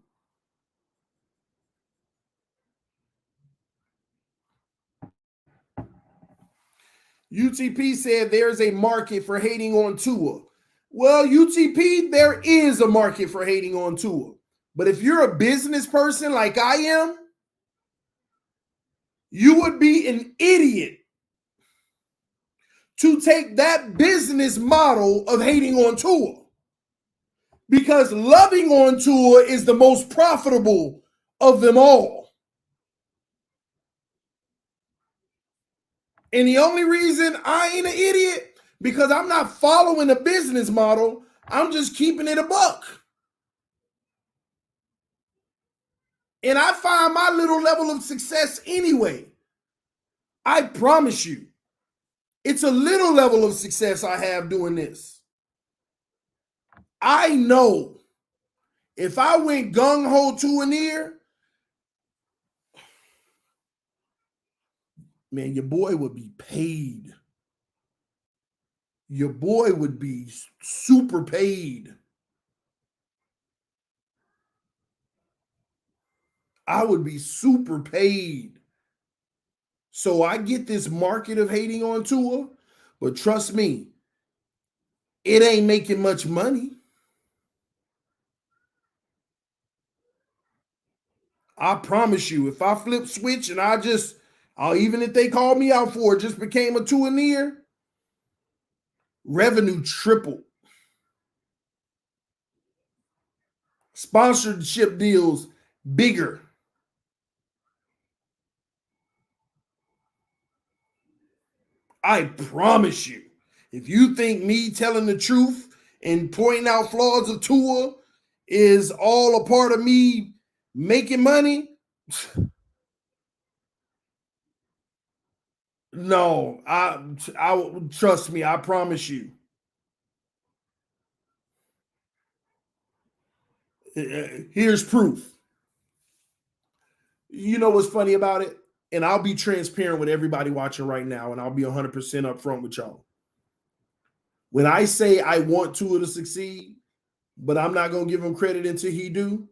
UTP said there's a market for hating on Tua. Well, UTP, there is a market for hating on Tua. But if you're a business person like I am, you would be an idiot to take that business model of hating on Tua. Because loving on Tua is the most profitable of them all. And the only reason I ain't an idiot, because I'm not following a business model, I'm just keeping it a buck. And I find my little level of success anyway. I promise you, it's a little level of success I have doing this. I know if I went gung-ho to an ear, man, your boy would be paid. Your boy would be super paid. I would be super paid. So I get this market of hating on Tua, but trust me, it ain't making much money. I promise you, if I flip switch and even if they call me out for it, just became a Tua near, revenue tripled. Sponsorship deals bigger. I promise you, if you think me telling the truth and pointing out flaws of Tua is all a part of me making money, no, I trust me, I promise you. Here's proof. You know what's funny about it? And I'll be transparent with everybody watching right now, and I'll be 100% upfront with y'all. When I say I want Tua to succeed, but I'm not going to give him credit until he do,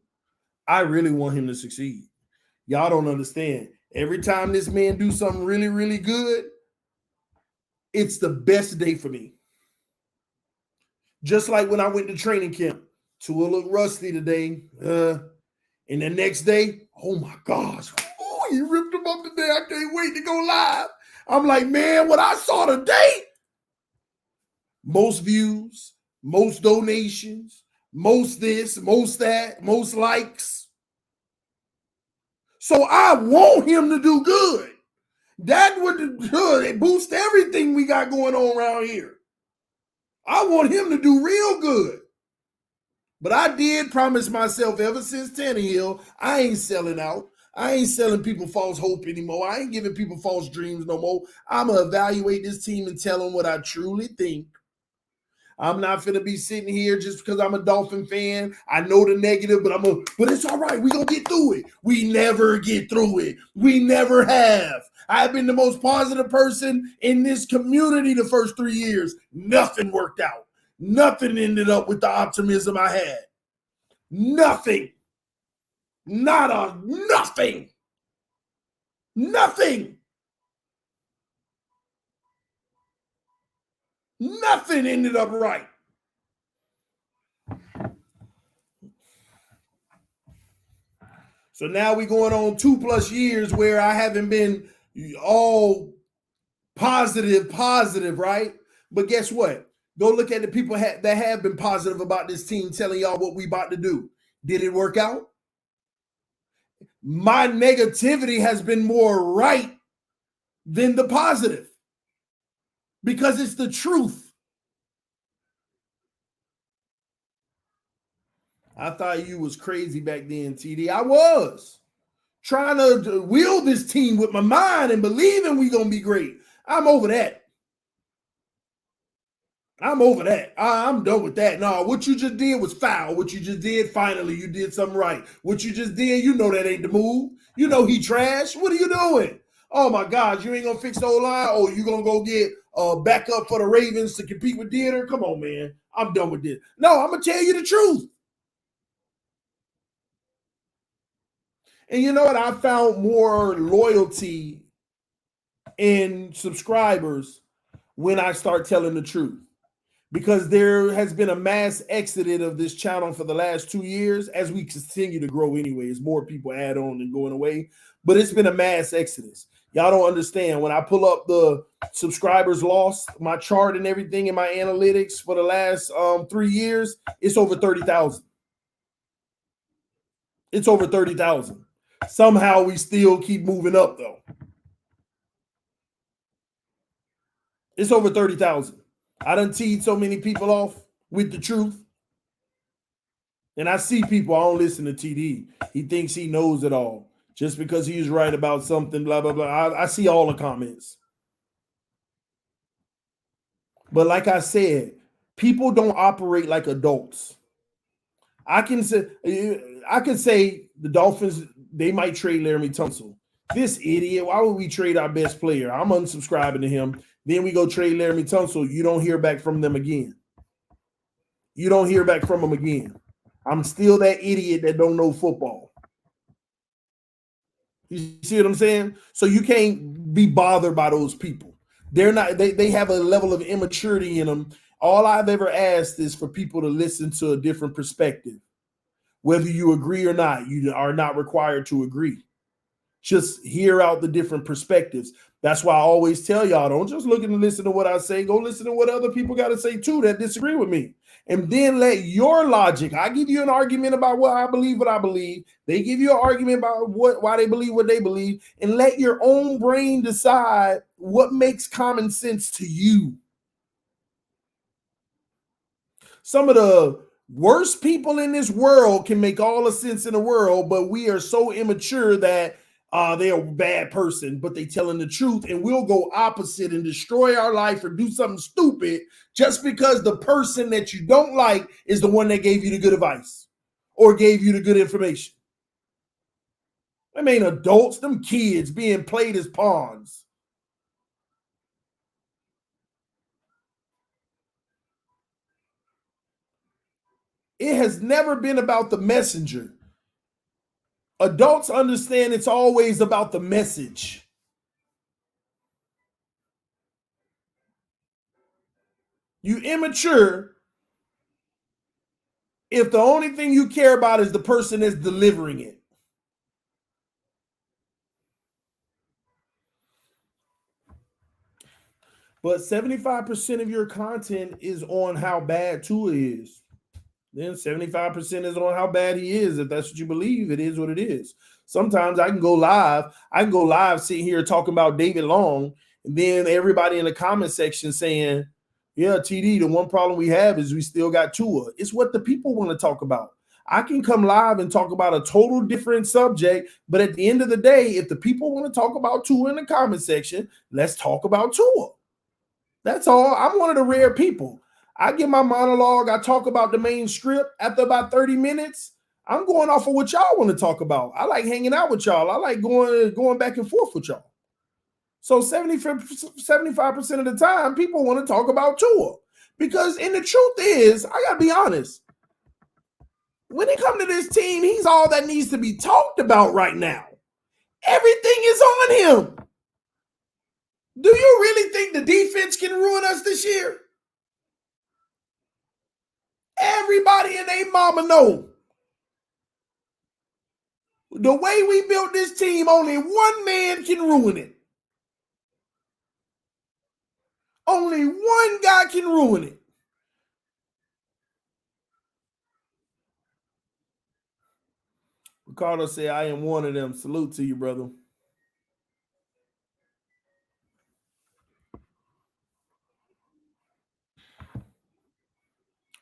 I really want him to succeed. Y'all don't understand. Every time this man do something really, really good, it's the best day for me. Just like when I went to training camp, Tua looked rusty today. And the next day, oh my gosh, he ripped him up today. I can't wait to go live. I'm like, man, what I saw today, most views, most donations, most this, most that, most likes. So I want him to do good. That would boost everything we got going on around here. I want him to do real good. But I did promise myself ever since Tannehill, I ain't selling out. I ain't selling people false hope anymore. I ain't giving people false dreams no more. I'm going to evaluate this team and tell them what I truly think. I'm not finna be sitting here just because I'm a Dolphin fan. I know the negative, but it's all right. We gonna get through it. We never get through it. We never have. I've been the most positive person in this community the first 3 years. Nothing worked out. Nothing ended up with the optimism I had. Nothing. Nothing. Nothing. Nothing ended up right. So now we're going on 2+ years where I haven't been all positive, right? But guess what? Go look at the people that have been positive about this team telling y'all what we about to do. Did it work out? My negativity has been more right than the positive because it's the truth. I thought you was crazy back then, TD. I was trying to wield this team with my mind and believing we gonna be great. I'm over that. I'm done with that. No, what you just did was foul. What you just did, finally, you did something right. What you just did, you know that ain't the move. You know he trash. What are you doing? Oh, my God, you ain't going to fix the O-line? Oh, you going to go get backup for the Ravens to compete with Dieter? Come on, man. I'm done with this. No, I'm going to tell you the truth. And you know what? I found more loyalty in subscribers when I start telling the truth. Because there has been a mass exodus of this channel for the last 2 years as we continue to grow anyway. As more people add on and going away. But it's been a mass exodus. Y'all don't understand. When I pull up the subscribers lost, my chart and everything in my analytics for the last 3 years, it's over 30,000. It's over 30,000. Somehow we still keep moving up, though. It's over 30,000. I done teed so many people off with the truth. And I see people, I don't listen to TD. He thinks he knows it all. Just because he's right about something, blah, blah, blah. I see all the comments. But like I said, people don't operate like adults. I can say the Dolphins, they might trade Laramie Tunsil. This idiot, why would we trade our best player? I'm unsubscribing to him. Then we go trade Laramie Tunsil. You don't hear back from them again. You don't hear back from them again. I'm still that idiot that don't know football. You see what I'm saying? So you can't be bothered by those people. They're not, they have a level of immaturity in them. All I've ever asked is for people to listen to a different perspective. Whether you agree or not, you are not required to agree. Just hear out the different perspectives. That's why I always tell y'all, don't just look and listen to what I say. Go listen to what other people got to say too that disagree with me. And then let your logic, I give you an argument about what I believe. They give you an argument about why they believe what they believe, and let your own brain decide what makes common sense to you. Some of the worst people in this world can make all the sense in the world, but we are so immature that they're a bad person, but they telling the truth, and we'll go opposite and destroy our life or do something stupid just because the person that you don't like is the one that gave you the good advice or gave you the good information. Them ain't adults, them kids being played as pawns. It has never been about the messenger. Adults understand it's always about the message. You immature if the only thing you care about is the person that's delivering it. But 75% of your content is on how bad Tua is. Then 75% is on how bad he is. If that's what you believe, it is what it is. Sometimes I can go live sitting here talking about David Long, and then everybody in the comment section saying, yeah, TD, the one problem we have is we still got Tua. It's what the people want to talk about. I can come live and talk about a total different subject, but at the end of the day, if the people want to talk about Tua in the comment section, let's talk about Tua. That's all. I'm one of the rare people. I get my monologue. I talk about the main script. After about 30 minutes, I'm going off of what y'all want to talk about. I like hanging out with y'all. I like going back and forth with y'all. So 75% of the time, people want to talk about Tua. Because, and the truth is, I got to be honest, when it comes to this team, he's all that needs to be talked about right now. Everything is on him. Do you really think the defense can ruin us this year? Everybody and their mama know. The way we built this team, only one man can ruin it. Only one guy can ruin it. Ricardo said, I am one of them. Salute to you, brother.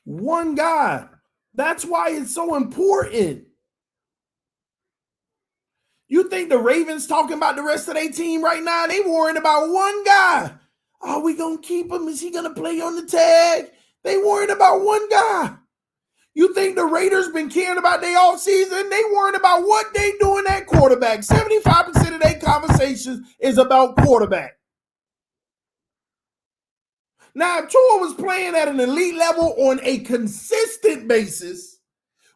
One guy. That's why it's so important. You think the Ravens talking about the rest of their team right now? They worrying about one guy. Are we going to keep him? Is he going to play on the tag? They worrying about one guy. You think the Raiders been caring about their offseason? They worrying about what they doing at quarterback. 75% of their conversations is about quarterback. Now, if Tua was playing at an elite level on a consistent basis,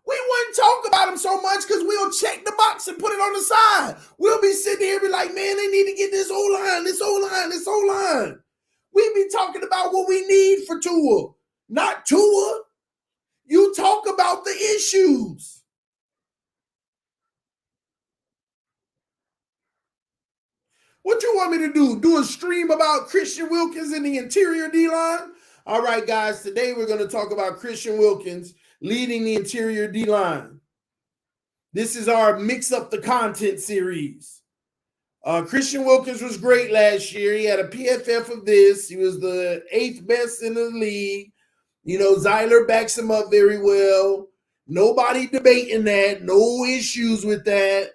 we wouldn't talk about him so much because we'll check the box and put it on the side. We'll be sitting here and be like, man, they need to get this O-line, this O-line, this O-line. We be talking about what we need for Tua, not Tua. You talk about the issues. What you want me to do? Do a stream about Christian Wilkins and the interior D-line? All right, guys, today we're going to talk about Christian Wilkins leading the interior D-line. This is our Mix Up the Content series. Christian Wilkins was great last year. He had a PFF of this. He was the 8th best in the league. You know, Zeiler backs him up very well. Nobody debating that. No issues with that.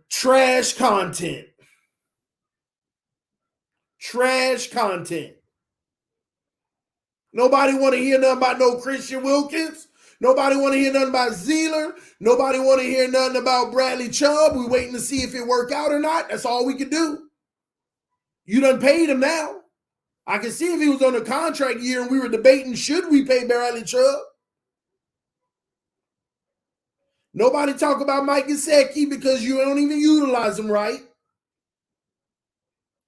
Trash content. Trash content. Nobody want to hear nothing about no Christian Wilkins. Nobody want to hear nothing about Zealer. Nobody want to hear nothing about Bradley Chubb. We waiting to see if it work out or not. That's all we can do. You done paid him now. I can see if he was on a contract year and we were debating, should we pay Bradley Chubb? Nobody talk about Mike Gesicki because you don't even utilize him right.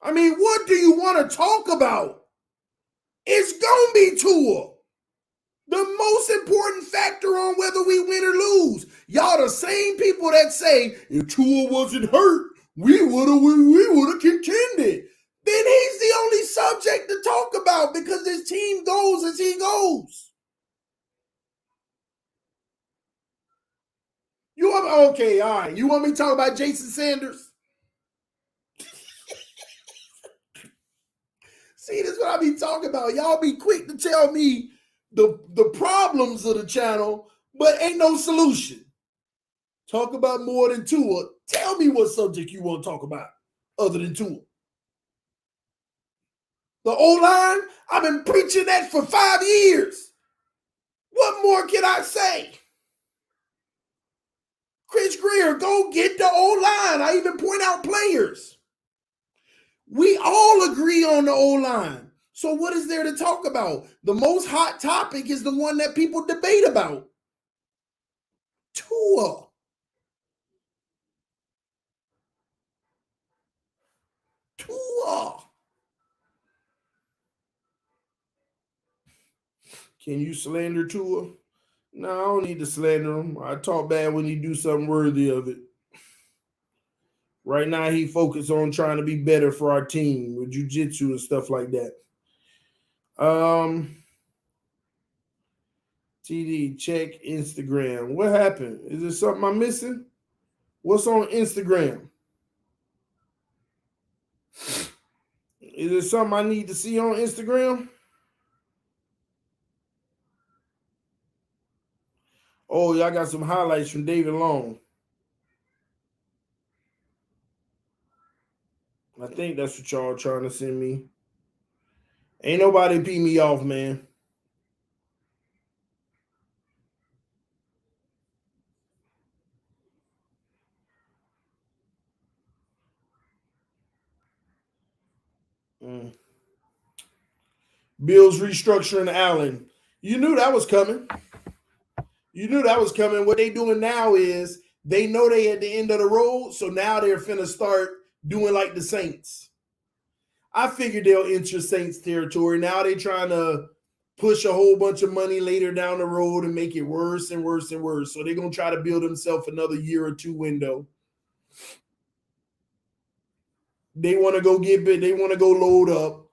I mean, what do you want to talk about? It's going to be Tua. The most important factor on whether we win or lose. Y'all the same people that say, if Tua wasn't hurt, we would have contended. Then he's the only subject to talk about because this team goes as he goes. You want okay, all right. You want me to talk about Jason Sanders? See, this is what I be talking about. Y'all be quick to tell me the problems of the channel, but ain't no solution. Talk about more than Tua. Tell me what subject you want to talk about other than Tua. The O-line, I've been preaching that for 5 years. What more can I say? Chris Greer, go get the O-line. I even point out players. We all agree on the O-line. So what is there to talk about? The most hot topic is the one that people debate about. Tua. Can you slander Tua? No, I don't need to slander him. I talk bad when he do something worthy of it. Right now, he focused on trying to be better for our team with jiu-jitsu and stuff like that. TD, check Instagram. What happened? Is there something I'm missing? What's on Instagram? Is there something I need to see on Instagram? Oh, y'all got some highlights from David Long. I think that's what y'all trying to send me. Ain't nobody pee me off, man. Bills restructuring Allen. You knew that was coming. What they doing now is they know they at the end of the road, so now they're finna start doing like the Saints. I figured they'll enter Saints territory. Now they trying to push a whole bunch of money later down the road and make it worse and worse and worse. So they're going to try to build themselves another year or two window. They want to go get big. They want to go load up.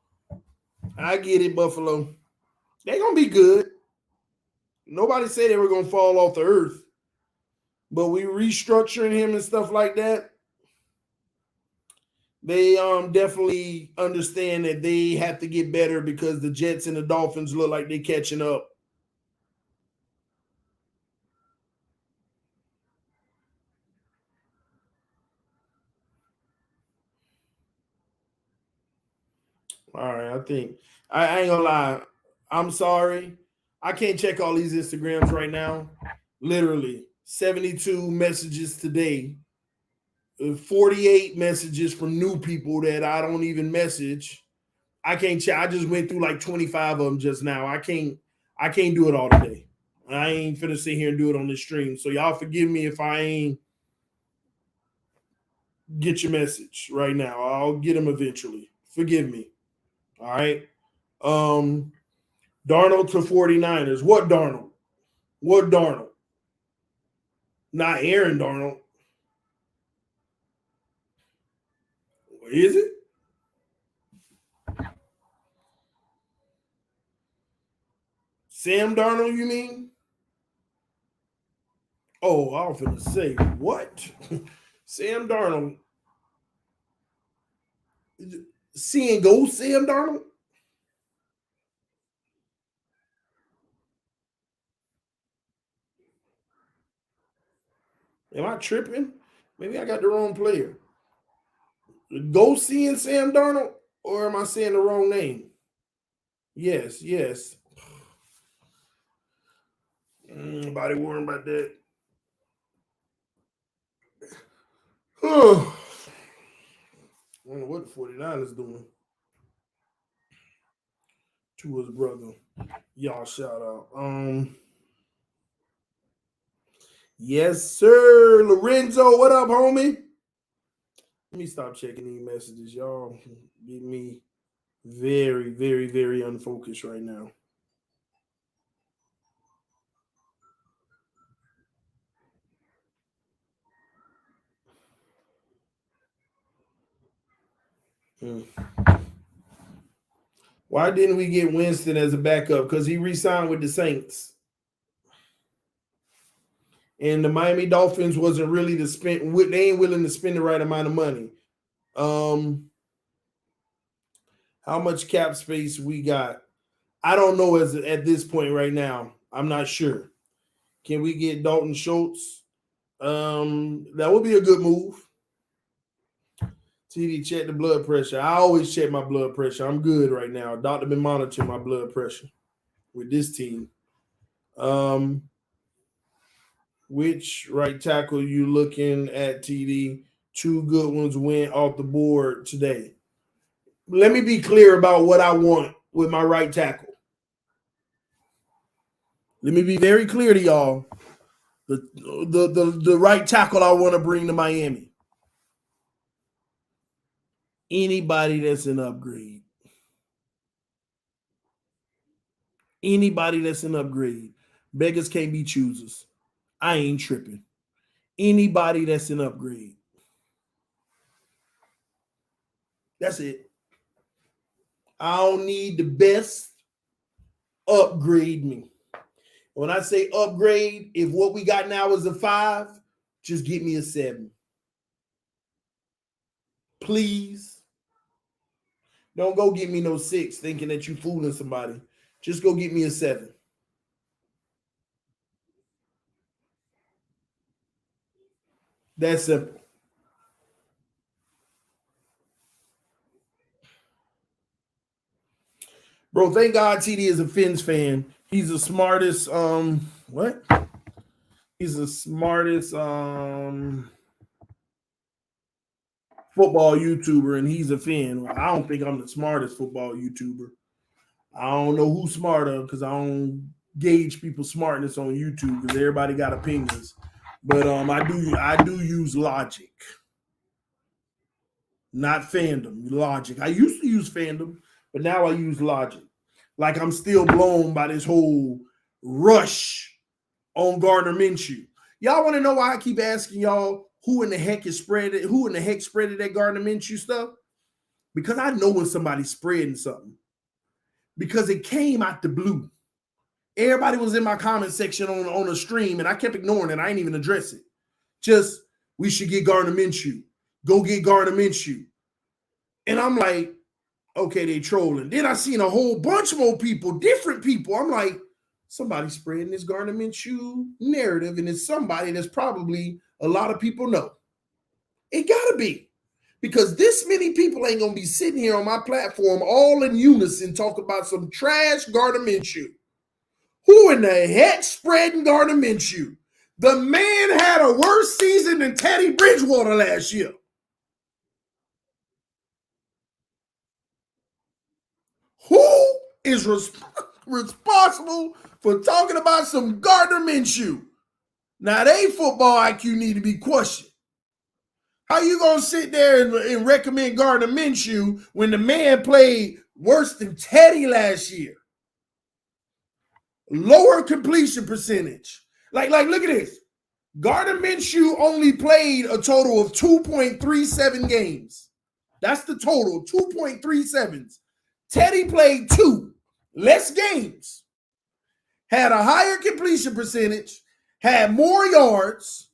I get it, Buffalo. They're going to be good. Nobody said they were going to fall off the earth. But we restructuring him and stuff like that. They definitely understand that they have to get better because the Jets and the Dolphins look like they're catching up. All right, I think I ain't gonna lie. I'm sorry. I can't check all these Instagrams right now. Literally 72 messages today. 48 messages from new people that I don't even message. I can't check. I just went through like 25 of them just now. I can't do it all today. I ain't finna sit here and do it on this stream. So y'all forgive me if I ain't get your message right now. I'll get them eventually. Forgive me. All right. Darnold to 49ers. What Darnold? What Darnold? Not Aaron Darnold. Is it? Sam Darnold, you mean? Oh, I was going to say, what? Sam Darnold. See and go Sam Darnold? Am I tripping? Maybe I got the wrong player. Go seeing Sam Darnold? Or am I saying the wrong name? Yes. Nobody worrying about that. I don't know what the 49ers doing. To his brother. Y'all shout out. Yes, sir. Lorenzo, what up, homie? Let me stop checking these messages. Y'all get me very, very, very unfocused right now. Why didn't we get Winston as a backup? Because he re-signed with the Saints. And the Miami Dolphins wasn't really to spend, they ain't willing to spend the right amount of money. How much cap space we got? I don't know at this point right now. I'm not sure. Can we get Dalton Schultz? That would be a good move. TD, check the blood pressure. I always check my blood pressure. I'm good right now. Doctor been monitoring my blood pressure with this team. Which right tackle you looking at, TD? Two good ones went off the board today. Let me be clear about what I want with my right tackle. Let me be very clear to y'all. The right tackle I want to bring to Miami. Anybody that's an upgrade. Anybody that's an upgrade. Beggars can't be choosers. I ain't tripping. Anybody that's an upgrade. That's it. I don't need the best. Upgrade me. When I say upgrade, if what we got now is a 5, just get me a 7. Please. Don't go get me no 6 thinking that you fooling somebody. Just go get me a 7. That's simple. Bro, thank God TD is a Fins fan. He's the smartest, what? He's the smartest football YouTuber, and he's a fan. I don't think I'm the smartest football YouTuber. I don't know who's smarter because I don't gauge people's smartness on YouTube because everybody got opinions. But I do use logic. Not fandom, logic. I used to use fandom, but now I use logic. Like I'm still blown by this whole rush on Gardner Minshew. Y'all want to know why I keep asking y'all who in the heck spreaded that Gardner Minshew stuff? Because I know when somebody's spreading something. Because it came out the blue. Everybody was in my comment section on a stream, and I kept ignoring it. I ain't even address it. Just, we should get Gardner Minshew. Go get Gardner Minshew. And I'm like, okay, they trolling. Then I seen a whole bunch more people, different people. I'm like, somebody's spreading this Gardner Minshew narrative, and it's somebody that's probably a lot of people know. It gotta be. Because this many people ain't gonna be sitting here on my platform all in unison talking about some trash Gardner Minshew. Who in the heck spreading Gardner Minshew? The man had a worse season than Teddy Bridgewater last year. Who is responsible for talking about some Gardner Minshew? Now, they football IQ need to be questioned. How you going to sit there and recommend Gardner Minshew when the man played worse than Teddy last year? Lower completion percentage. Like look at this. Gardner Minshew only played a total of 2.37 games. That's the total, 2.37s. Teddy played 2 less games, had a higher completion percentage, had more yards,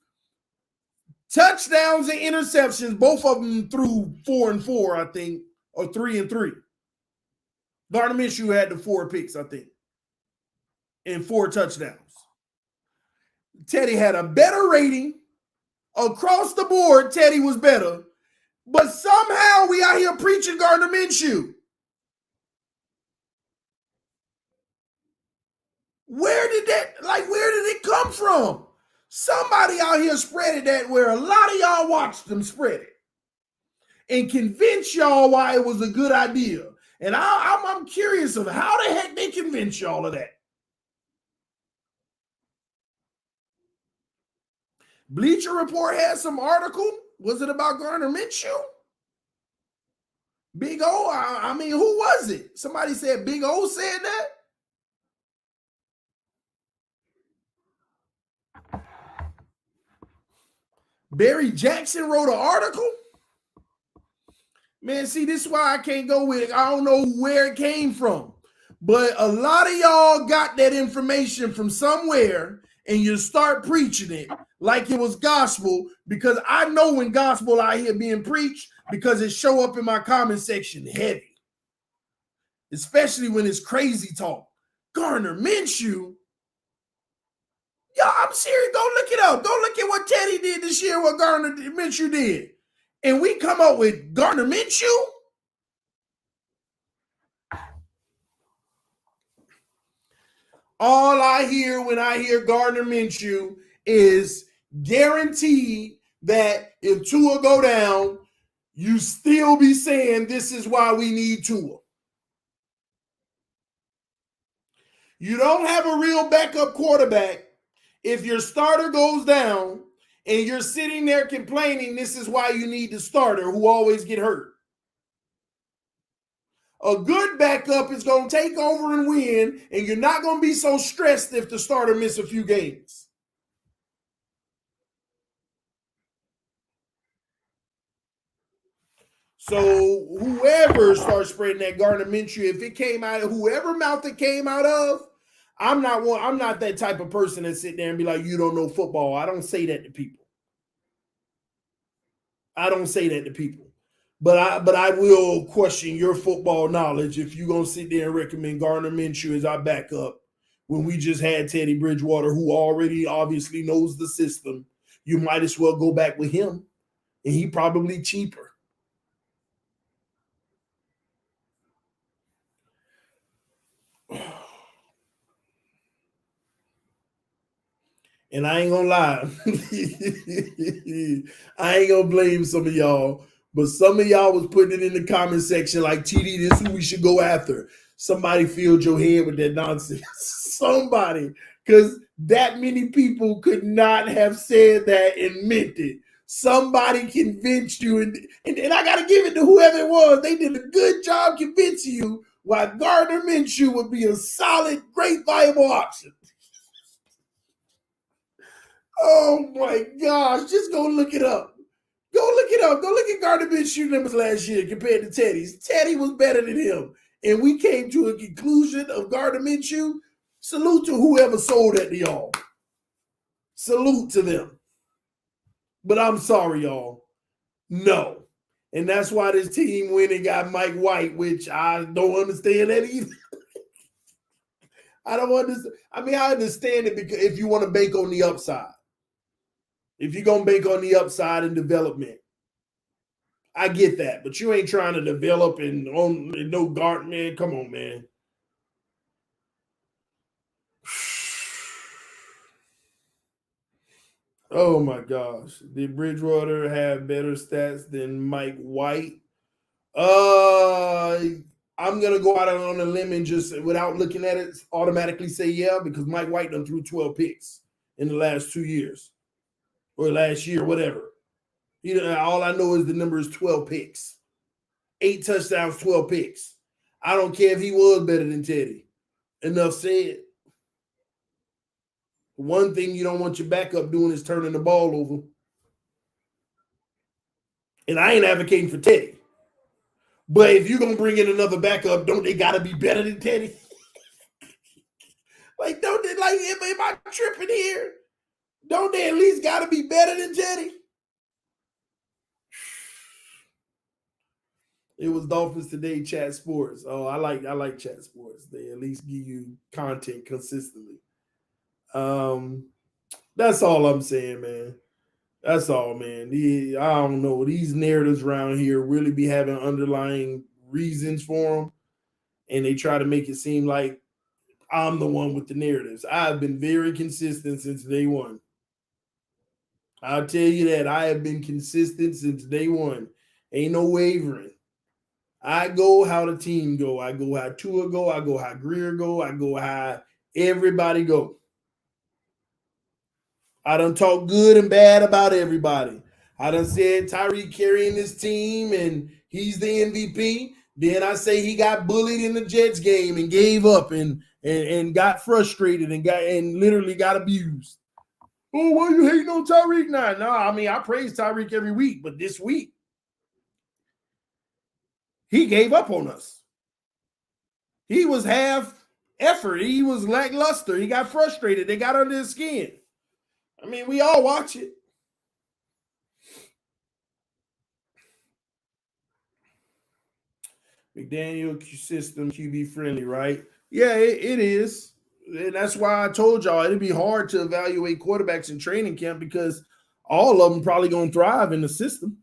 touchdowns and interceptions, both of them threw 4 and 4, I think, or 3 and 3. Gardner Minshew had the 4 picks, I think, and 4 touchdowns. Teddy had a better rating. Across the board, Teddy was better. But somehow we out here preaching Gardner Minshew. Where did it come from? Somebody out here spread it that where a lot of y'all watched them spread it and convince y'all why it was a good idea. And I'm curious of how the heck they convince y'all of that. Bleacher Report had some article. Was it about Gardner Minshew? Big O, I mean, who was it? Somebody said Big O said that? Barry Jackson wrote an article? Man, see, this is why I can't go with it. I don't know where it came from. But a lot of y'all got that information from somewhere and you start preaching it like it was gospel, because I know when gospel out here being preached because it show up in my comment section heavy, especially when it's crazy talk. Gardner Minshew. Yo, I'm serious. Go look it up. Go look at what Teddy did this year, what Gardner Minshew did. And we come up with Gardner Minshew? All I hear when I hear Gardner Minshew is guaranteed that if Tua go down, you still be saying this is why we need Tua. You don't have a real backup quarterback if your starter goes down and you're sitting there complaining this is why you need the starter who always get hurt. A good backup is going to take over and win, and you're not going to be so stressed if the starter misses a few games. So whoever starts spreading that Gardner Minshew, if it came out of whoever mouth it came out of, I'm not that type of person that sit there and be like, you don't know football. I don't say that to people. But I will question your football knowledge if you're going to sit there and recommend Gardner Minshew as our backup when we just had Teddy Bridgewater, who already obviously knows the system. You might as well go back with him, and he probably cheaper. And I ain't gonna lie. I ain't gonna blame some of y'all, but some of y'all was putting it in the comment section like, TD, this is who we should go after. Somebody filled your head with that nonsense. Somebody, because that many people could not have said that and meant it. Somebody convinced you, and I got to give it to whoever it was. They did a good job convincing you why Gardner Minshew would be a solid, great, viable option. Oh my gosh, just go look it up. Go look it up. Go look at Gardner Minshew numbers last year compared to Teddy's. Teddy was better than him. And we came to a conclusion of Gardner Minshew. Salute to whoever sold that to y'all. Salute to them. But I'm sorry, y'all. No. And that's why this team went and got Mike White, which I don't understand that either. I don't understand. I mean, I understand it because if you want to bank on the upside. If you're going to bank on the upside and development, I get that. But you ain't trying to develop and no guard, man. Come on, man. Oh, my gosh. Did Bridgewater have better stats than Mike White? I'm going to go out on a limb and just, without looking at it, automatically say yeah, because Mike White done threw 12 picks in the last 2 years. Or last year, whatever. All I know is the number is 12 picks. 8 touchdowns, 12 picks. I don't care if he was better than Teddy. Enough said. One thing you don't want your backup doing is turning the ball over. And I ain't advocating for Teddy. But if you're going to bring in another backup, don't they got to be better than Teddy? Like, don't they, like, am I tripping here? Don't they at least got to be better than Teddy? It was Dolphins Today Chat Sports. Oh, I like Chat Sports. They at least give you content consistently. That's all I'm saying, man. That's all, man. I don't know. These narratives around here really be having underlying reasons for them, and they try to make it seem like I'm the one with the narratives. I've been very consistent since day one. I'll tell you that. I have been consistent since day one. Ain't no wavering. I go how the team go. I go how Tua go. I go how Greer go. I go how everybody go. I done talk good and bad about everybody. I done said Tyreek carrying this team and he's the MVP. Then I say he got bullied in the Jets game and gave up and got frustrated and literally got abused. Oh, why you hating on Tyreek now? No, I mean, I praise Tyreek every week, but this week, he gave up on us. He was half effort. He was lackluster. He got frustrated. They got under his skin. I mean, we all watch it. McDaniel system QB friendly, right? Yeah, it is. And that's why I told y'all it'd be hard to evaluate quarterbacks in training camp because all of them probably going to thrive in the system.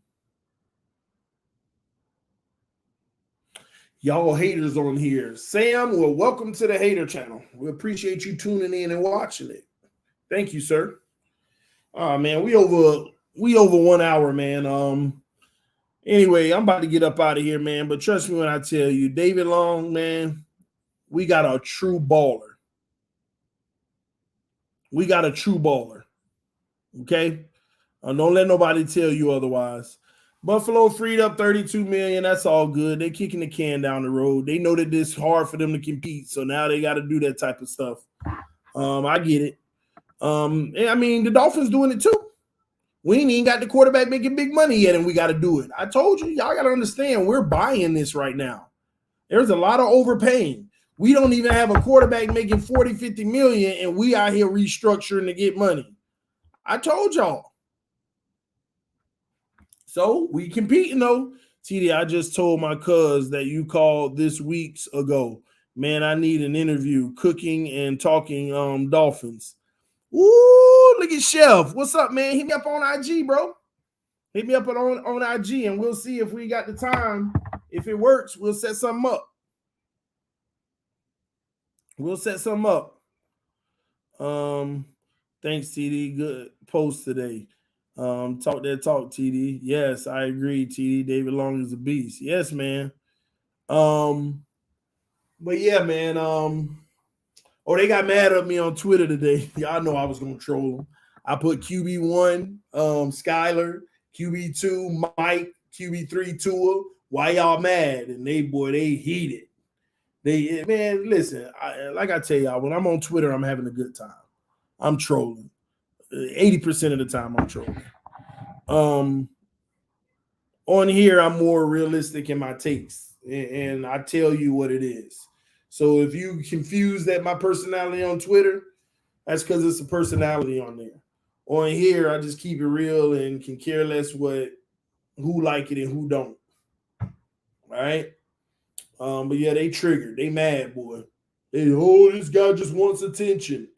Y'all haters on here. Sam, well, welcome to the hater channel. We appreciate you tuning in and watching it. Thank you, sir. Oh, man, we over 1 hour, man. Anyway, I'm about to get up out of here, man. But trust me when I tell you, David Long, man, we got a true baller. We got a true baller. Okay? Don't let nobody tell you otherwise. Buffalo freed up $32 million. That's all good. They're kicking the can down the road. They know that it's hard for them to compete, so now they got to do that type of stuff. I get it. I mean, the Dolphins doing it too. We ain't even got the quarterback making big money yet, and we got to do it. I told you, y'all got to understand, we're buying this right now. There's a lot of overpaying. We don't even have a quarterback making 40, 50 million, and we out here restructuring to get money. I told y'all. So we competing though. TD, I just told my cuz that you called this weeks ago. Man, I need an interview, cooking and talking Dolphins. Ooh, look at Chef. What's up, man? Hit me up on IG, bro. Hit me up on IG, and we'll see if we got the time. If it works, we'll set something up. Thanks, TD. Good post today. Talk that talk, TD. Yes, I agree, TD. David Long is a beast. Yes, man. But yeah, man. They got mad at me on Twitter today. Y'all know I was gonna troll them. I put QB1, Skyler, QB2, Mike, QB3, Tua. Why y'all mad? And they heated. Man, listen, like I tell y'all, when I'm on Twitter, I'm having a good time. I'm trolling. 80% of the time I'm trolling. On here, I'm more realistic in my takes, and I tell you what it is. So if you confuse that my personality on Twitter, that's because it's a personality on there. On here, I just keep it real and can care less who like it and who don't. All right. But yeah, they triggered. They mad, boy. This guy just wants attention.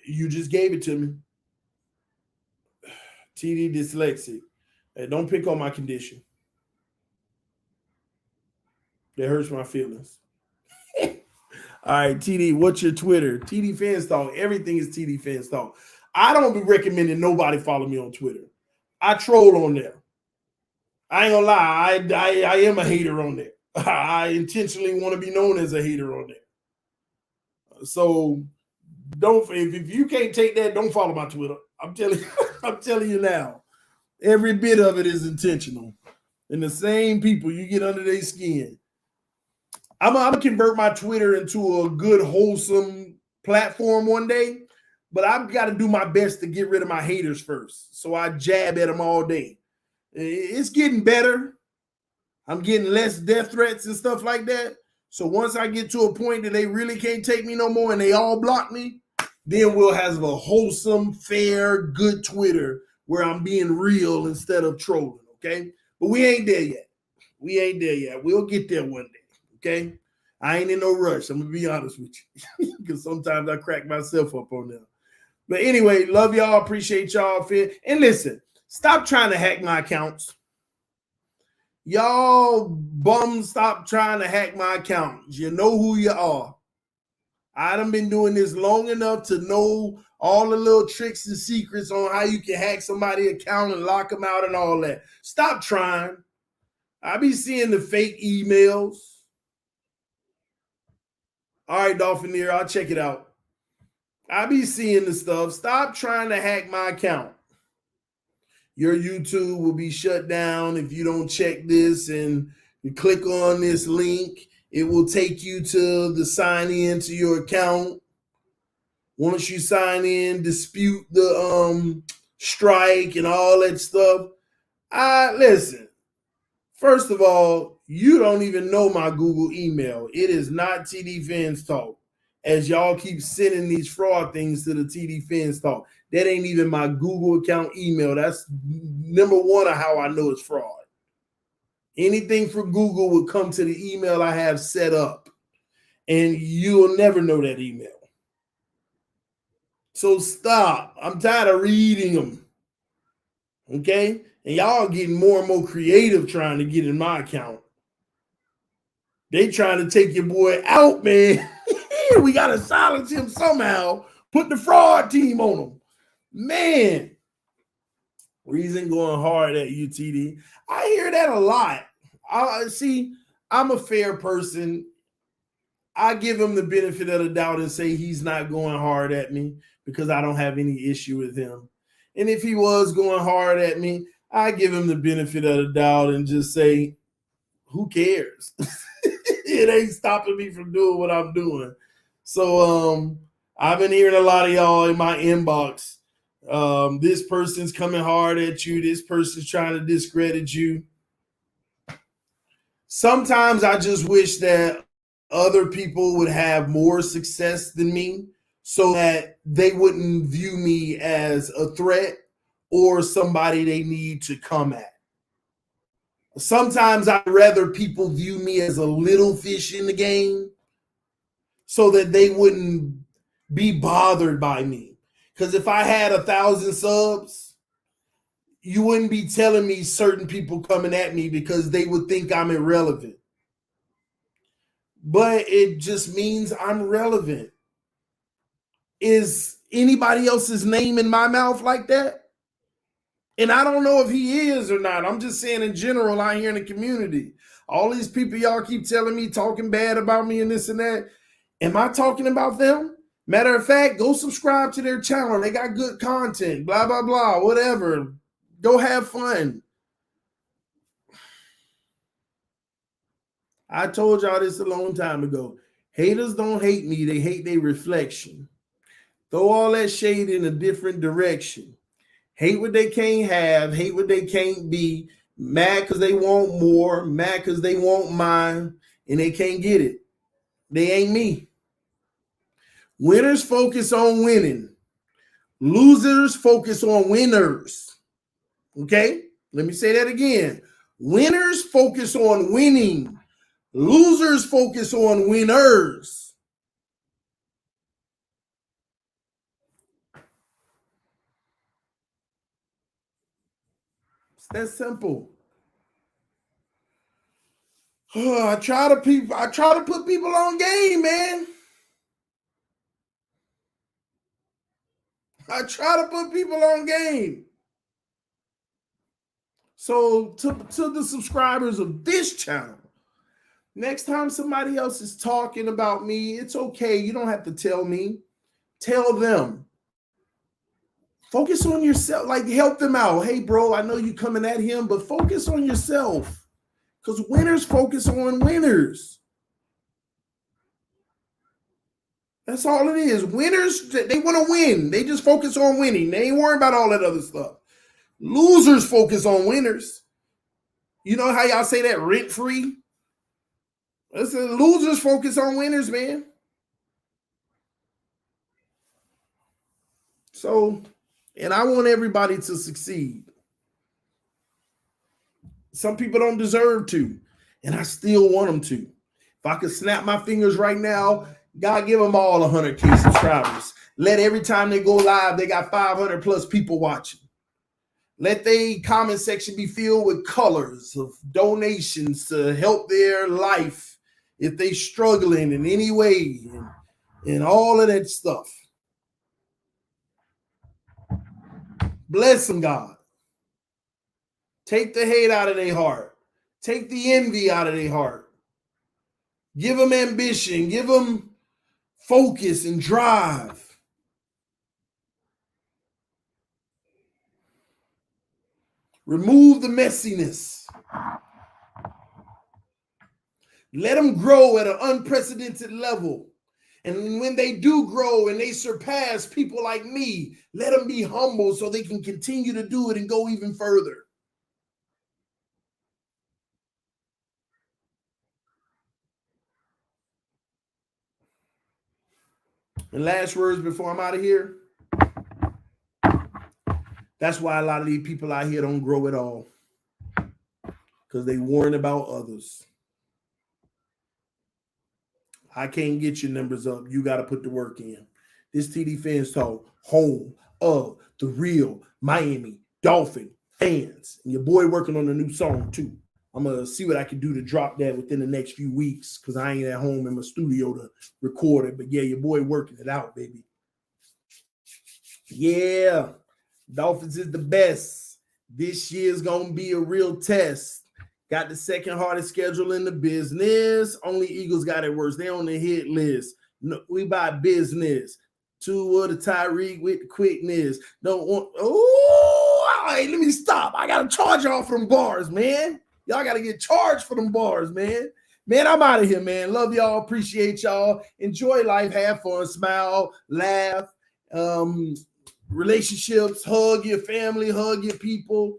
You just gave it to me. TD dyslexic. Hey, don't pick on my condition. That hurts my feelings. All right, TD, what's your Twitter? TDPHINSTALK. Everything is TDPHINSTALK. I don't be recommending nobody follow me on Twitter. I troll on there. I ain't gonna lie. I am a hater on there. I intentionally want to be known as a hater on there. So if you can't take that, don't follow my Twitter. I'm telling you now. Every bit of it is intentional. And the same people, you get under their skin. I'm gonna convert my Twitter into a good, wholesome platform one day, but I've got to do my best to get rid of my haters first. So I jab at them all day. It's getting better. I'm getting less death threats and stuff like that. So once I get to a point that they really can't take me no more and they all block me, then we'll have a wholesome, fair, good Twitter where I'm being real instead of trolling, okay? But we ain't there yet. We'll get there one day. Okay, I ain't in no rush. I'm gonna be honest with you because sometimes I crack myself up on them. But anyway, love y'all. Appreciate y'all. And listen, stop trying to hack my accounts. Y'all bums, stop trying to hack my accounts. You know who you are. I done been doing this long enough to know all the little tricks and secrets on how you can hack somebody's account and lock them out and all that. Stop trying. I be seeing the fake emails. All right, Dolphinier, I'll check it out. I be seeing the stuff. Stop trying to hack my account. Your YouTube will be shut down if you don't check this and you click on this link. It will take you to the sign in to your account. Once you sign in, dispute the strike and all that stuff. Listen. First of all, you don't even know my Google email. It is not TDPHINSTALK. As y'all keep sending these fraud things to the TDPHINSTALK. That ain't even my Google account email. That's number one of how I know it's fraud. Anything for Google would come to the email I have set up. And you'll never know that email. So stop. I'm tired of reading them. Okay? And y'all getting more and more creative trying to get in my account. They trying to take your boy out, man. We got to silence him somehow. Put the fraud team on him. Man. Reason going hard at UTD. I hear that a lot. See, I'm a fair person. I give him the benefit of the doubt and say he's not going hard at me because I don't have any issue with him. And if he was going hard at me, I give him the benefit of the doubt and just say, who cares? It ain't stopping me from doing what I'm doing. So I've been hearing a lot of y'all in my inbox. This person's coming hard at you. This person's trying to discredit you. Sometimes I just wish that other people would have more success than me so that they wouldn't view me as a threat or somebody they need to come at. Sometimes I'd rather people view me as a little fish in the game so that they wouldn't be bothered by me. Because if I had 1,000 subs, you wouldn't be telling me certain people coming at me because they would think I'm irrelevant. But it just means I'm relevant. Is anybody else's name in my mouth like that? And I don't know if he is or not. I'm just saying in general out here in the community. All these people y'all keep telling me, talking bad about me and this and that. Am I talking about them? Matter of fact, go subscribe to their channel. They got good content, blah, blah, blah, whatever. Go have fun. I told y'all this a long time ago. Haters don't hate me. They hate their reflection. Throw all that shade in a different direction. Hate what they can't have. Hate what they can't be. Mad because they want more. Mad because they want mine. And they can't get it. They ain't me. Winners focus on winning. Losers focus on winners. Okay? Let me say that again. Winners focus on winning. Losers focus on winners. It's that simple. I try to put people on game, man. I try to put people on game. So to the subscribers of this channel, next time somebody else is talking about me, it's okay. You don't have to tell me. Tell them. Focus on yourself. Like, help them out. Hey, bro, I know you coming at him, but focus on yourself. Because winners focus on winners. That's all it is. Winners, they want to win. They just focus on winning. They ain't worried about all that other stuff. Losers focus on winners. You know how y'all say that rent-free? Listen, losers focus on winners, man. So, and I want everybody to succeed. Some people don't deserve to, and I still want them to. If I could snap my fingers right now, God give them all 100K subscribers. Let every time they go live, they got 500 plus people watching. Let the comment section be filled with colors of donations to help their life if they struggling in any way. and all of that stuff. Bless them, God. Take the hate out of their heart. Take the envy out of their heart. Give them ambition. Give them focus and drive. Remove the messiness. Let them grow at an unprecedented level. And when they do grow and they surpass people like me, let them be humble so they can continue to do it and go even further. And last words before I'm out of here. That's why a lot of these people out here don't grow at all. Because they worrying about others. I can't get your numbers up. You got to put the work in. This TD Fans Talk, home of the real Miami Dolphin fans. And your boy working on a new song too. I'm going to see what I can do to drop that within the next few weeks because I ain't at home in my studio to record it. But yeah, your boy working it out, baby. Yeah, Dolphins is the best. This year's going to be a real test. Got the second hardest schedule in the business. Only Eagles got it worse. They on the hit list. No, we buy business. Tua the Tyreek with the quickness. Don't want. Oh, all right, let me stop. I gotta charge y'all for them bars, man. Y'all gotta get charged for them bars, man. Man, I'm out of here, man. Love y'all. Appreciate y'all. Enjoy life. Have fun. Smile. Laugh. Relationships. Hug your family. Hug your people.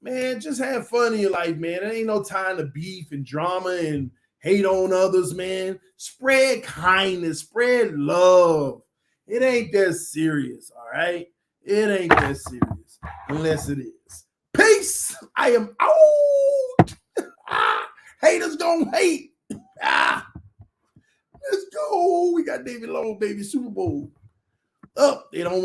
Man, just have fun in your life, man. There ain't no time to beef and drama and hate on others, man. Spread kindness, spread love. It ain't that serious, all right? It ain't that serious unless it is. Peace. I am out. Haters gonna hate. Let's go. We got David Long, baby. Super Bowl. Up. They don't